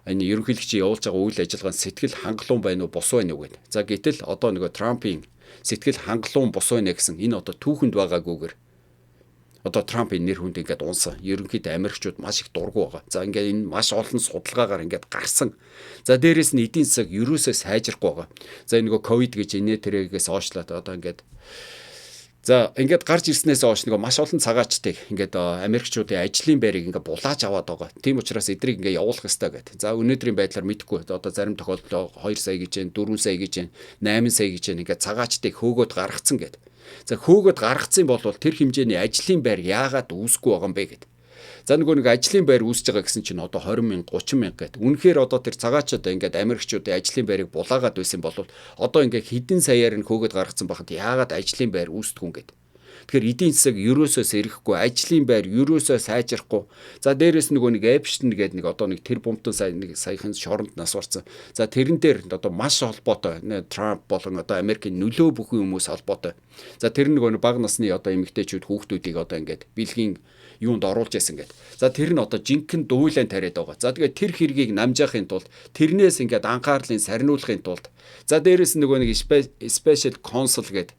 Энэ ерөнхийлөгчийн явуулж байгаа үйл ажиллагаанд сэтгэл хангалуун байна уу, бус байна уу гэдэг. За гэтэл одоо нэг Трампын сэтгэл хангалуун бус байна гэсэн энэ одоо түүхэнд байгаагүйгээр одоо Трампын нэр хүнд ингээд унсан. Ерөнхийдөө Америкчууд маш их дургу байгаа. За ингээд энэ маш олон судалгаагаар ингээд гарсан. За дээрэс нь эдийн засаг ерөөсөө сайжрахгүй байгаа. За энэ нөгөө ковид гэж инээ тэрэгээс оошлаад одоо ингээд за ингээд гарч ирснээс хойш нөгөө маш олон цагаачтыг ингээд Америкчуудын ажлын байрыг ингээд булааж аваад байгаа. Тийм учраас эдрийг ингээд явуулах ёстой гэдэг. За өнөөдрийн байдлаар мэдхгүй одоо зарим тохиолдолд 2 сая гэж байна, 4 сая гэж байна, 8 сая гэж байна. Ингээд цагаачтыг хөөгөөд гаргацсан гэдэг. За хөөгөөд гаргацсан бол тэр хэмжээний ажлын байр яагаад үүсэхгүй байгаа юм бэ гэдэг. За нэг ажлын байр үүсэж байгаа гэсэн чинь одоо 20 мянга 30 мянга гэдэг. Үнэхээр одоо тэр цагаачд ингээд Америкчуудын ажлын байрыг булаагаад байсан бол одоо ингээд хэдэн саяар нь хөөгд гаргацсан байхад яагаад ажлын байр үүсдэг юм гэдэг. Тэгэхээр эдийн засаг ерөөсөө сэрэхгүй, ажлын байр ерөөсөө сайжрахгүй. За дээрэс нэг Эпштейн гэдэг нэг одоо нэг тэр бумтан саяхан шоронд нас орсон. За тэрэн дээр одоо маш холбоотой Трамп болон одоо Америкийн нөлөө бүхэн хүмүүс холбоотой. За тэр нэг бага насны одоо эмэгтэйчүүд хүүхдүүдийг одоо ингээд бэлгийн юунд оруулж яасан гэд. За тэр нь одоо жинхэнэ дуулан тариад байгаа. За тэгээд тэр хэргийг намжаахын тулд тэрнээс ингээд анхаарлын сарниулахын тулд за дээрэс нэг special counsel гэдэг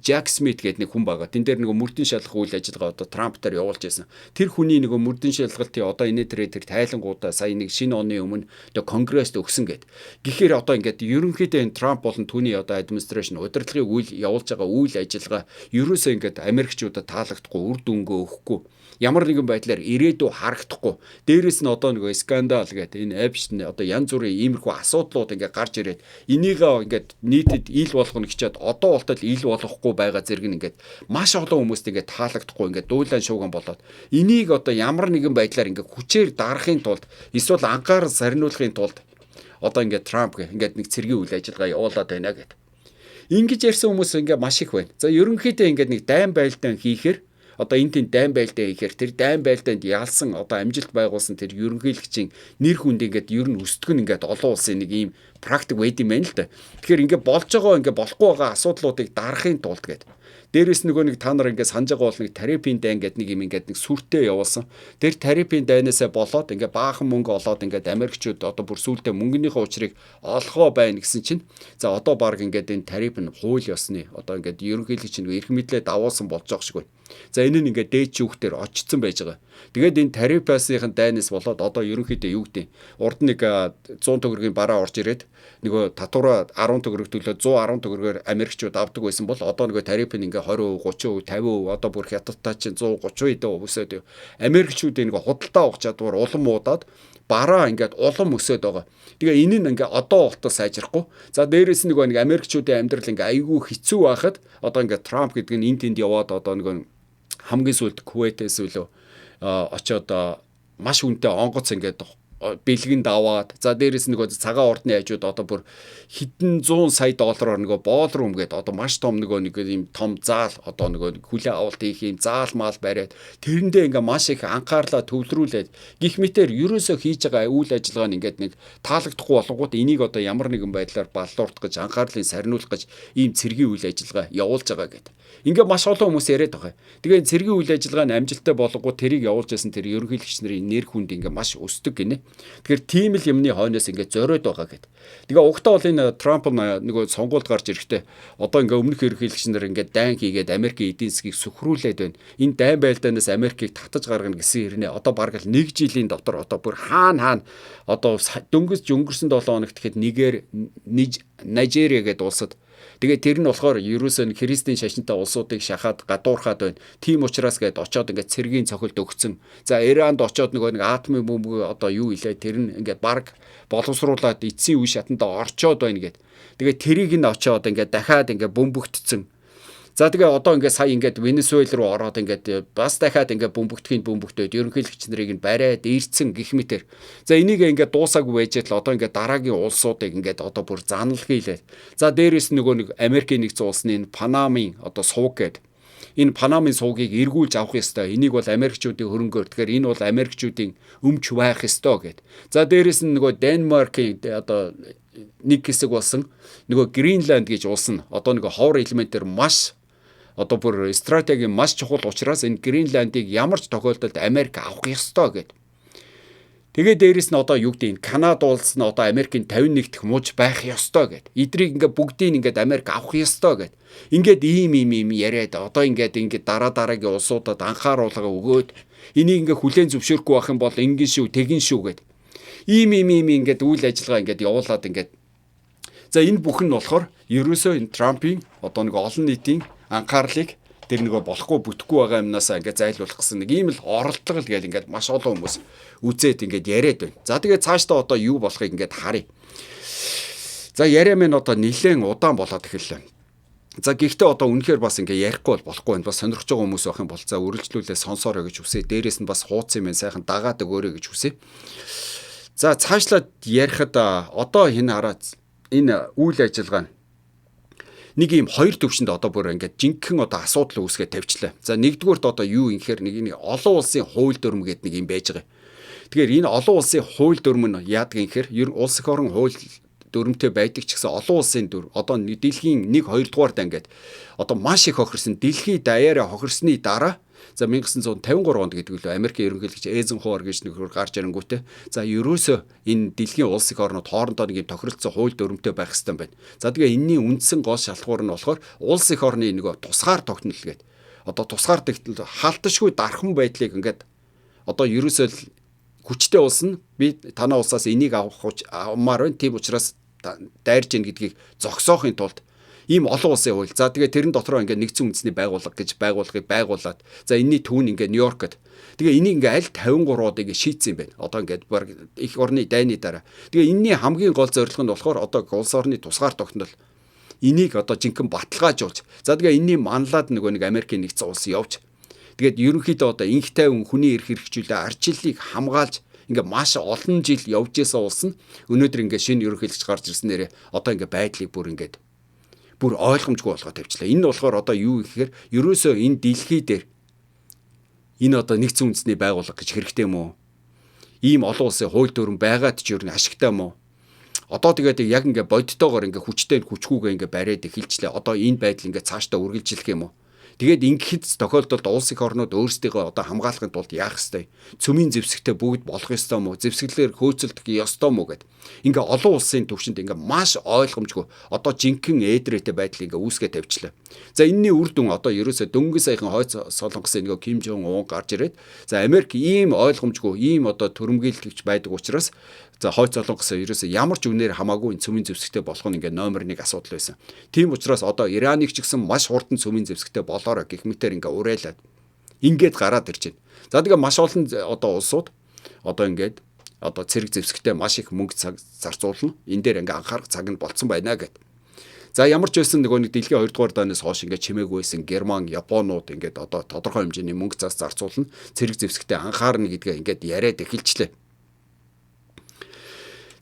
Jack Smith гэдэг нэг хүн байгаа. Тэн дээр нэг мөрдөн шалгах үйл ажиллагаа одоо Трамптаар явуулж байсан. Тэр хүний нэг мөрдөн шалгалтын одоо энэ тэр тайлангуудаа сая нэг шинэ оны өмнө одоо Конгресст өгсөн гэд. Гэхдээ одоо ингээд ерөнхийдөө энэ Трамп болон түүний одоо администрашн удирдлагын үйл явуулж байгаа үйл ажиллагаа ерөөсөө ингээд Америкчуудад таалагдахгүй, үр дүнгээ өгөхгүй. Ямар нэгэн байдлаар ирээдүй харагдахгүй. Дээрээс нь одоо нэг скандал гэдэг энэ Эпштейн одоо янз бүрийн иймэрхүү асуудлууд ингээд гарч ирээд энийг ингээд нийтэд ил болгоно гэчихэд одоо болтол ил болохгүй байгаа зэрэг нь ингээд маш олон хүмүүст ингээд таалагдахгүй ингээд дуулан шууган болоод энийг одоо ямар нэгэн байдлаар ингээд хүчээр дарахын тулд эсвэл анхаарал сарниулахын тулд одоо ингээд Трамп ингээд нэг цэргийн үйл ажиллагаа явуулаад байна гэдэг. Ингэж ярьсан хүмүүс ингээд маш их байна. За ерөнхийдөө ингээд нэг дайн байлдаан хийхээр одоо энэ тийм дайн байлдаа хийхээр тэр дайн байлдаанд ялсан одоо амжилт байгуулсан тэр ерөнхийлөгчийн нэр хүнд ингээд ер нь өсдөг нь ингээд олон улсын нэг ийм практик байд юм байна л да. Тэгэхээр ингээд болж байгаа ингээд болохгүй байгаа асуудлуудыг дарахын тулд гэдэг. Дээрээс нөгөө нэг та нар ингээд санаж байгаа бол нэг тарифын дайн гэдэг нэг юм ингээд нэг сүртэй явуулсан. Тэр тарифын дайнасаа болоод ингээд баахан мөнгө олоод ингээд Америкчууд одоо бүр сүултээ мөнгөнийхөө учрыг олохоо байна гэсэн чинь за одоо баг ингээд энэ тариф нь хууль ёсны одоо ингээд ерөнхийлөгч нэг эрх мэдлээ давуулсан болж байгаа шиг байна. За энэ нь ингээд дээд шүүхтэр очсон байж байгаа. Тэгээд энэ тарифасийн дайнаас болоод одоо ерөнхийдөө юу гэдэг урд нэг 100 төгрөгийн бараа орж ирээд нөгөө татвараа 10 төгрөг төлөө 110 төгрөгөөр Америкчууд авдаг байсан бол одоо нөгөө тариф нь ингээ 20%, 30%, 50% одоо бүр хятадтай чинь 130% өсөөд Америкчүүдийн нэг худалдаа авах чадвар улам уудаад бараа ингээд улам өсөд байгаа. Тэгээ энэ нь ингээ одоо болтоо сайжрахгүй. За дээрээс нэг Америкчүүдийн амьдрал ингээ айгүй хэцүү байхад одоо ингээ Трамп гэдэг нь энд тэнд яваад одоо нэг хамгийн сүүлд Кувейтээс үлээ очоод маш үнэтэй онгоц ингээд бэлгэнд аваад за дээрээс нөгөө цагаан ордны хажууд одоо бүр хэдэн 100 сая доллараар нөгөө боолрум гэдэг одоо маш том нөгөө нэг юм том заал одоо нөгөө хүлээ авалт хийх юм заал маал бариад тэрэндээ ингээ маш их анхаарлаа төвлөрүүлээд гих мэтэр ерөөсөө хийж байгаа үйл ажиллагаа нь ингээд нэг таалагдахгүй болгонгууд энийг одоо ямар нэгэн байдлаар баллуурдах гэж анхаарлыг сарниулах гэж ийм цэргийн үйл ажиллагаа явуулж байгаа гэдэг. Ингээ маш олон хүмүүс яриад байгаа. Тэгээ цэргийн үйл ажиллагаа нь амжилттай болгонгууд тэрийг явуулж байсан тэр ерөнхийлөгч нарын нэр хүнд ингээ маш өсдөг гинэ. Тэгэхээр тийм л юмны хойноос ингээ зориод байгаа гэдэг. Тэгээ угтаа бол энэ Трамп нөгөө сонгуульд гарч ирэхдээ одоо ингээ өмнөх ерөнхийлөгч нар ингээ дайн хийгээд Америкийн эдийн засгийг сүхрүүлээд байна. Энэ дайн байлдаанаас Америкийг татаж гаргана гэсэн хэрнээ одоо бараг л 1 жилийн дотор одоо бүр хаана одоо дөнгөж өнгөрсөн 7 хоногт гэхэд Нигерия гэдэг улсад тэгээ тэр нь болохоор ерөөсөө христийн шашинтай улсуудыг шахаад гадуурхаад байна. Тийм учраас гээд очоод ингээд цэргийн цохилт өгцөн. За Иранд очоод нөгөө нэг атомын бөмбөг одоо юу илээ тэр нь ингээд баг боловсруулаад эцсийн үе шатанда орчоод байна гээд. Тэгээ тэрийг нь очоод ингээд дахиад ингээд бөмбөгтцэн. За тэгээ одоо ингээд сая ингээд Венесуэл руу ороод ингээд бас дахиад ингээд бөмбөгтөөд ерөнхийлөгч нарыг нь бариад ирцэн гих мэтэр. За энийг ингээд дуусаагүй байж л одоо ингээд дараагийн улсуудыг ингээд одоо бүр занал хийлээ. За дээрээс нөгөө нэг Америкийн нэгдсэн улсны энэ Панамын одоо сувг гэдэг. Энэ Панамын сувгийг эргүүлж авах ёстой. Энийг бол Америкчүүдийн хөрөнгөөр. Тэгэхээр энэ бол Америкчүүдийн өмч байх ёстой гэдэг. За дээрээс нь нөгөө Денмаркийн одоо нэг хэсэг болсон нөгөө Гринланд гэж улс нь одоо нөгөө ховор элементээр маш одоо бүр стратеги маш чухал учраас энэ Гринландыг ямар ч тохиолдолд Америк авах ёстой гэдэг. Тэгээ дээрэс нь одоо юу гэдэг нь Канада улс нь одоо Америкийн 51 дахь мууж байх ёстой гэдэг. Эдрийг ингээд бүгдийг ингээд Америк авах ёстой гэдэг. Ингээд ийм яриад одоо ингээд дараагийн улсуудад анхааруулга өгөөд энийг ингээд хүлээн зөвшөөрөхгүй байх юм бол ингэн шүү, тэгин шүү гэдэг. Ийм ингээд үйл ажиллагаа ингээд явуулаад ингээд. За энэ бүхэн нь болохоор ерөөсөө энэ Трампын одоо нэг олон нийтийн анхаарлыг тэр нөгөө болохгүй бүтэхгүй байгаа юмнасаа ингээд зайлуулах гэсэн нэг ийм л оролдлого л гээл ингээд маш олон хүмүүс үзээд ингээд яриад байна. За тэгээ цаашдаа одоо юу болохыг ингээд харъя. За яриа минь одоо нэлээд удаан болоод эхэллээ. За гэхдээ одоо үнэхээр бас ингээд ярихгүй болохгүй байна. Бас сонирхож байгаа хүмүүс байх юм бол за үргэлжлүүлээ сонсоорой гэж хүсье. Дээрээс нь бас хууц юм сайхан дагаад өгөөрэй гэж хүсье. За цаашлаад ярихад одоо энэ үйл ажиллагаа нэг юм хоёр төвшөнд одоо бүр ингээд жинхэнэ одоо асуудал үүсгээд тавьчлаа. За нэгдүгüүрт одоо юу юм гэхээр нэг олон улсын хууль дүрм гэдэг нэг юм байж байгаа. Тэгэхээр энэ олон улсын хууль дүрм нь яадаг юм гэхээр улс их орон хууль дүрмтэй байдаг ч гэсэн олон улсын дүр одоо дэлхийн 1-2 дугаар дангад одоо маш их хохирсон дэлхийд даяараа хохирсны дараа за 1953 онд гэдэг үлээ Америкийн ерөнхийлөгч Эйзенхауэр гэж нэг гарч ирэнгүүтээ за ерөөсөө энэ дэлхийн улс их орнууд хоорондоо нэг юм тохиролцсон хууль дүрмтэй байх хэрэгтэй байна. За тэгээ энэний үндсэн гол шалтгаан нь болохоор улс их орны нэг тусгаар тогтнол гэдэг. Одоо тусгаар тогтнол хаалтшгүй дархан байдлыг ингээд одоо ерөөсөө хүчтэй улс нь би танаа улсаас энийг авмаар байна. Тийм учраас дайрж ийн гэдгийг зогсоохын тулд ийм олон улсын хууль. За тэгээ тэрэн дотроо ингээд нэгдсэн үндэсний байгууллага гэж байгууллагыг байгуулад за энэний түүн ингээд Нью-Йоркд. Тэгээ энийг ингээд аль 53-ыг шийдсэн юм байна. Одоо ингээд их орны дайны дараа. Тэгээ энэний хамгийн гол зорилго нь болохоор одоо улс орны тусгаар тогтнол энийг одоо жинхэнэ баталгаажуулж. За тэгээ энэний манлаад нэг Америкийн нэгдсэн улс явж. Тэгээд ерөнхийдөө одоо инх тайван хүний эрх хэрэгжүүлээ арчлалыг хамгаалж ингээ маш олон жил явж исэн улс нь өнөөдөр ингээ шинэ ерөнхийлөгч гарч ирснээр одоо ингээ байдлыг бүр ойлгомжгүй болгоод тавьчлаа. Энэ нь болохоор одоо юу гэхээр ерөөсөө энэ дэлхий дээр энэ одоо нэгдсэн үндэсний байгууллага гэж хэрэгтэй юм уу? Ийм олон улсын хууль дүрм байгаад ч юу н ашигтай юм уу? Одоо тэгээд яг ингээ бодтойгоор ингээ хүчтэй хүчгүйгээ ингээ бариад эхэлчлээ. Одоо энэ байдал ингээ цаашдаа үргэлжлэх юм уу? Тэгээд ингэхэд тохиолдолд улс их орнууд өөрсдийгөө одоо хамгаалахын тулд яах ёстой? Цөмийн зэвсэгтэй бүгд болох ёстой мó? Зэвсгэлээр хөөцөлдөх ёстой мó гэд. Ингээ олон улсын төвшөнд ингээ маш ойлгомжгүй одоо жинхэнэ эдрээтэй байдал ингээ үүсгээ тавьчлаа. За энэний үр дүн одоо ерөөсө дөнгөж саяхан хойц солонгосын нэг Ким Жон Ун гарч ирээд за Америк ийм ойлгомжгүй ийм одоо төрөмгийлэгч байдаг учраас за хойц солонгос ерөөсө ямар ч үнээр хамаагүй цөмийн зэвсэгтэй болох нь ингээ номер 1 асуудал байсан. Тийм учраас одоо Ираныг ч гэсэн маш хурдан цөмийн зэвсэгтэй болоорой гэх мэтээр ингээ уриалаад ингээд гараад ирж байна. За тэгээ маш олон одоо улсууд одоо ингээд одоо цэрэг зэвсэгтэй маш их мөнгө зарцуулна. Энэ дээр ингээ анхаарах цаг нь болцсон байна гэд. За ямар ч байсан нөгөө нэг дэлхийн 2 дугаар даанаас хойш ингээ чимээгүйсэн Герман, Японууд ингээд одоо тодорхой хэмжээний мөнгө зарцуулна. Цэрэг зэвсэгтэй анхаарна гэдгээ ингээд яриад эхэлчлээ.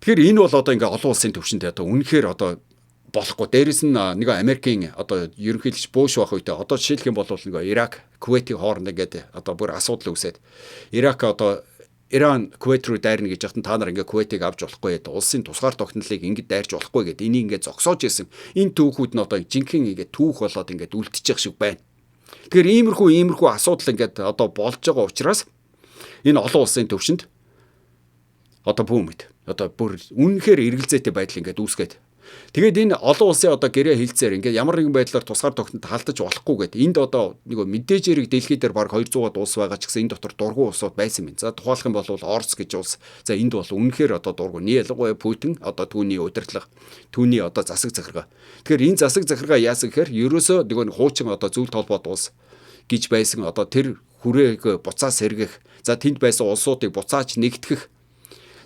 Тэгэхээр энэ бол одоо ингээ олон улсын төвшөнд одоо үнэхээр одоо болохгүй. Дээрээс нь нэг Америкийн одоо ерөнхийлөгч Буш байх үедээ одоо жишээлх юм бол нэг Ирак, Кувейтийн хооронд ингээд одоо бүр асуудал үүсээд Ирак одоо Иран Кувейт руу дайрна гэж яхад та нар ингээ Кувейтийг авч болохгүй гэдэг улсын тусгаар тогтнолыг ингээд дайрч болохгүй гэдэг энийг ингээ зогсоож исэн. Энэ түүхүүд нь одоо жинхэнэ ингээ түүх болоод ингээ үлдчих шиг байна. Тэгэхээр иймэрхүү асуудал ингээ одоо болж байгаа учраас энэ олон улсын төвшөнд одоо бүүмэд одоо бүр үнэхээр эргэлзээтэй байдал ингээд үүсгээд. Тэгээд энэ олон улсын одоо гэрээ хилцээр ингээд ямар нэгэн байдлаар тусгаар тогтнолд халдаж болохгүй гэдэг. Энд одоо нэг мэдээж хэрэг дэлхийд дээр баг 200-аад улс байгаа ч гэсэн энэ дотор дургуй улсууд байсан юм. За тухайлх юм бол Орос гэж улс. За энд бол үнэхээр одоо дургуй. Ялангуяа Путин одоо түүний удирдлага, түүний одоо засаг захиргаа. Тэгэхээр энэ засаг захиргаа яасан гэхээр ерөөсөө нэг хуучин одоо зөвлөлт холбоот улс гэж байсан одоо тэр хүрээг буцаа сэргэх. За тэнд байсан улсуудыг буцааж нэгтгэх.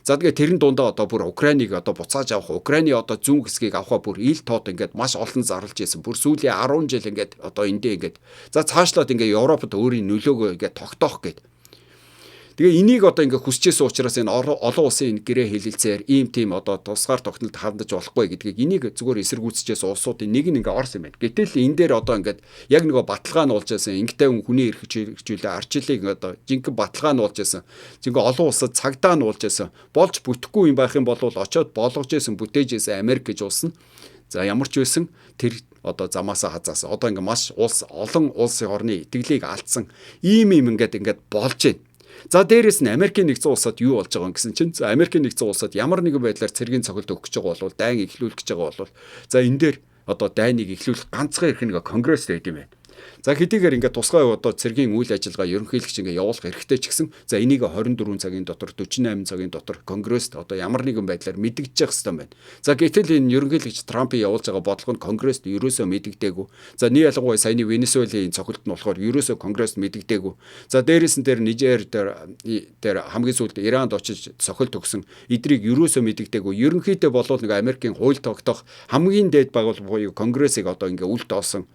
За тэгээ тэрэн дундаа одоо бүр Украиныг одоо буцааж авах, Украины одоо зүүн хэсгийг авахаа бүр ил тод ингээд маш олон зарлж байсан. Бүр сүүлийн 10 жил ингээд одоо эндээ ингээд за цаашлаад ингээд Европод өөрийн нөлөөгөө ингээд тогтоох гээд. Тэгээ энийг одоо ингээд хүсчээсэн учраас энэ олон улсын гэрээ хэлэлцээр ийм тийм одоо тусгаар тогтнолд хандаж болохгүй гэдгийг энийг зүгээр эсэргүүцчихээс улсуудын нэг нь ингээд орсон юм байна. Гэтэл энэ дээр одоо ингээд яг нөгөө баталгаа нь болж байсан ингээд хүний эрх хэрэгжүүлээ арчлыг одоо жинхэнэ баталгаа нь болж байсан. Жинхэнэ олон улсад цагдаа нь болж байсан. Болж бүтэхгүй юм байх юм бол очоод болгож байсан бүтээж байсан Америк гэж улс нь. За ямар ч байсан тэр одоо замаасаа хазаасан. Одоо ингээд маш олон улсын орны итгэлийг алдсан ийм ингээд болж байна. За дээрэс нь Америкийн нэгдсэн улсад юу болж байгаа юм гэсэн чинь за Америкийн нэгдсэн улсад ямар нэгэн байдлаар цэргийн цохилт өгөх гэж байгаа бол дайн эхлүүлэх гэж байгаа бол за энэ дээр одоо дайныг эхлүүлэх ганцхан эрх нэг конгресс дээр юм байна. За хэдийгээр ингээд тусгай одоо цэргийн үйл ажиллагаа ерөнхийлөгч ингээд явуулах хэрэгтэй ч гэсэн за энийг 24 цагийн дотор 48 цагийн дотор конгресст одоо ямар нэгэн байдлаар мэдэгдэж явах хэрэгтэй байна. За гэтэл энэ ерөнхийлөгч Трампын явуулж байгаа бодлого нь конгресст ерөөсөө мэдэгдээгүй. За нэг ялангуяа саяны Венесуелийн цохилт нь болохоор ерөөсөө конгресст мэдэгдээгүй. За дээрээс нь Нижер дээр хамгийн сүүлд Иранд очиж цохилт өгсөн эдрийг ерөөсөө мэдэгдээгүй. Ерөнхийдөө болвол нэг Америкийн хууль тогтоох хамгийн дээд байгууллага буюу конгрессыг одоо ингээд үлд олсон.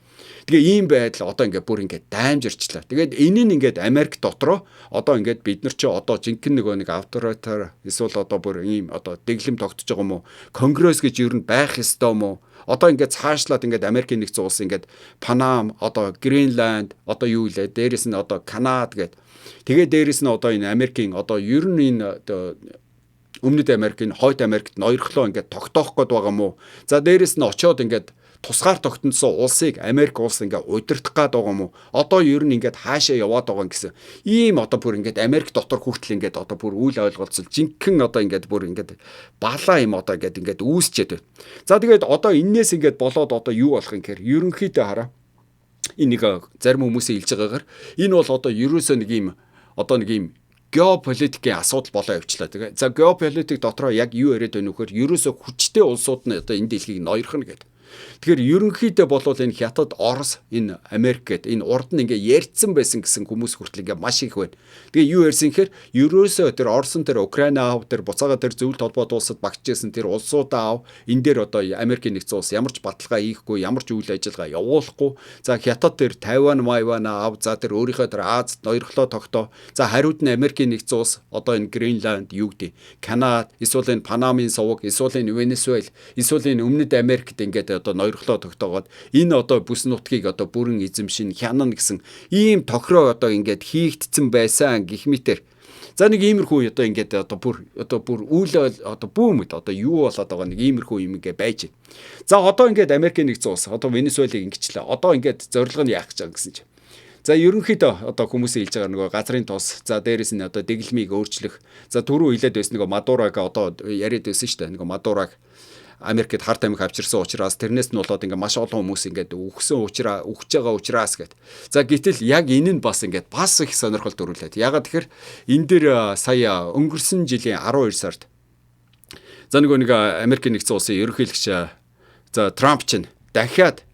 Тэгээ ийм байдал одоо ингээд бүр ингээд даймжирчлаа. Тэгээд энэ нь ингээд Америк дотроо одоо ингээд бид нар чи одоо жинхэнэ нэг авторитар эсвэл одоо бүр ийм одоо дэглэм тогтож байгаа юм уу? Конгресс гэж юу н байх ёстой юм уу? Одоо ингээд цаашлаад ингээд Америкийн нэгдсэн улс ингээд Панам, одоо Гренланд, одоо юу илээ? Дээрээс нь одоо Канада гэд. Тэгээ дээрээс нь одоо энэ Америкийн одоо ер нь энэ Өмнөд Америкийн Хойд Америкт ноёрхлоо ингээд тогтоох гээд байгаа юм уу? За дээрээс нь очиод ингээд тусгаар тогтносон улсыг Америк улс ингээд удирдах гээд байгаа юм уу? Одоо ер нь ингээд хаашаа яваад байгаа юм гэсэн. Ийм одоо бүр ингээд Америк дотор хүртэл ингээд одоо бүр үйл ойлголцол жинхэнэ одоо ингээд бүр ингээд балаа юм одоо ингээд үүсчээд байна. За тэгээд одоо энээс ингээд болоод одоо юу болох юм гэхээр ерөнхийдөө хараа. Энийг зарим хүмүүсийн хэлж байгаагаар энэ бол одоо ерөөсөө нэг ийм одоо нэг ийм геополитикийн асуудал болоо явчлаа. Тэгээ. За геополитик дотроо яг юу яриад байна вэ гэхээр ерөөсөө хүчтэй улсууд нь одоо энэ дэлхийг ноёрхно гэдэг. Тэгэхээр ерөнхийдөө болвол энэ Хятад, Орос, энэ Америк гэдэг энэ урд нь ингээ ярьцсан байсан гэсэн хүмүүс хүртэл ингээ маш их байна. Тэгээ юу ярьсан гэхээр ерөөсөө тэр Оросын тэр Украин аав тэр буцаага тэр зөвлөлт холбоот улсад багтжсэн тэр улсуудаа аав энэ дээр одоо Америкийн нэгдсэн улс ямар ч баталгаа хийхгүй, ямар ч үйл ажиллагаа явуулахгүй. За Хятад тэр Тайван, Майван аав за тэр өөрийнхөө тэр Азад ноёрхлоо тогтоо. За хариуд нь Америкийн нэгдсэн улс одоо энэ Гренланд юу гэдэг, Канада, эсвэл энэ Панамын суваг, эсвэл энэ Венесуэл, эсвэл энэ Өмнөд Америкт ингээд одоо ноёрхлоо тогтоогоод энэ одоо бүс нутгийг одоо бүрэн эзэмшин хянана гэсэн ийм тохироо одоо ингээд хийгдсэн байсан гэх мэтэр. За нэг иймэрхүү одоо ингээд одоо бүр үйл одоо бүүмэд одоо юу болоод байгаа нэг иймэрхүү юм ингээ байж байна. За одоо ингээд Америкийн нэгдсэн улс одоо Венесуэлыг ингэчлээ. Одоо ингээд зорилго нь яах гэж байгаа гэсэн чинь. За ерөнхийдөө одоо хүмүүсийн хэлж байгаа нөгөө газрын тус, за дээрэс нь одоо дэглэмийг өөрчлөх. За түрүү хэлээд байсан нөгөө Мадураг одоо яриад байсан шүү дээ. Нөгөө Мадураг Америкт харт амиг авчирсан учраас тэрнээс нь болоод ингээ маш олон хүмүүс ингээд өгж байгаа учраас гэд. За гэтэл яг энэ нь бас ингээд бас их сонирхол төрүүлээд. Ягаад тэгэхээр энэ дээр сая өнгөрсөн жилийн 12 сард за нэг Америкийн нэгдсэн улсын ерөнхийлөгч за Трамп чинь дахиад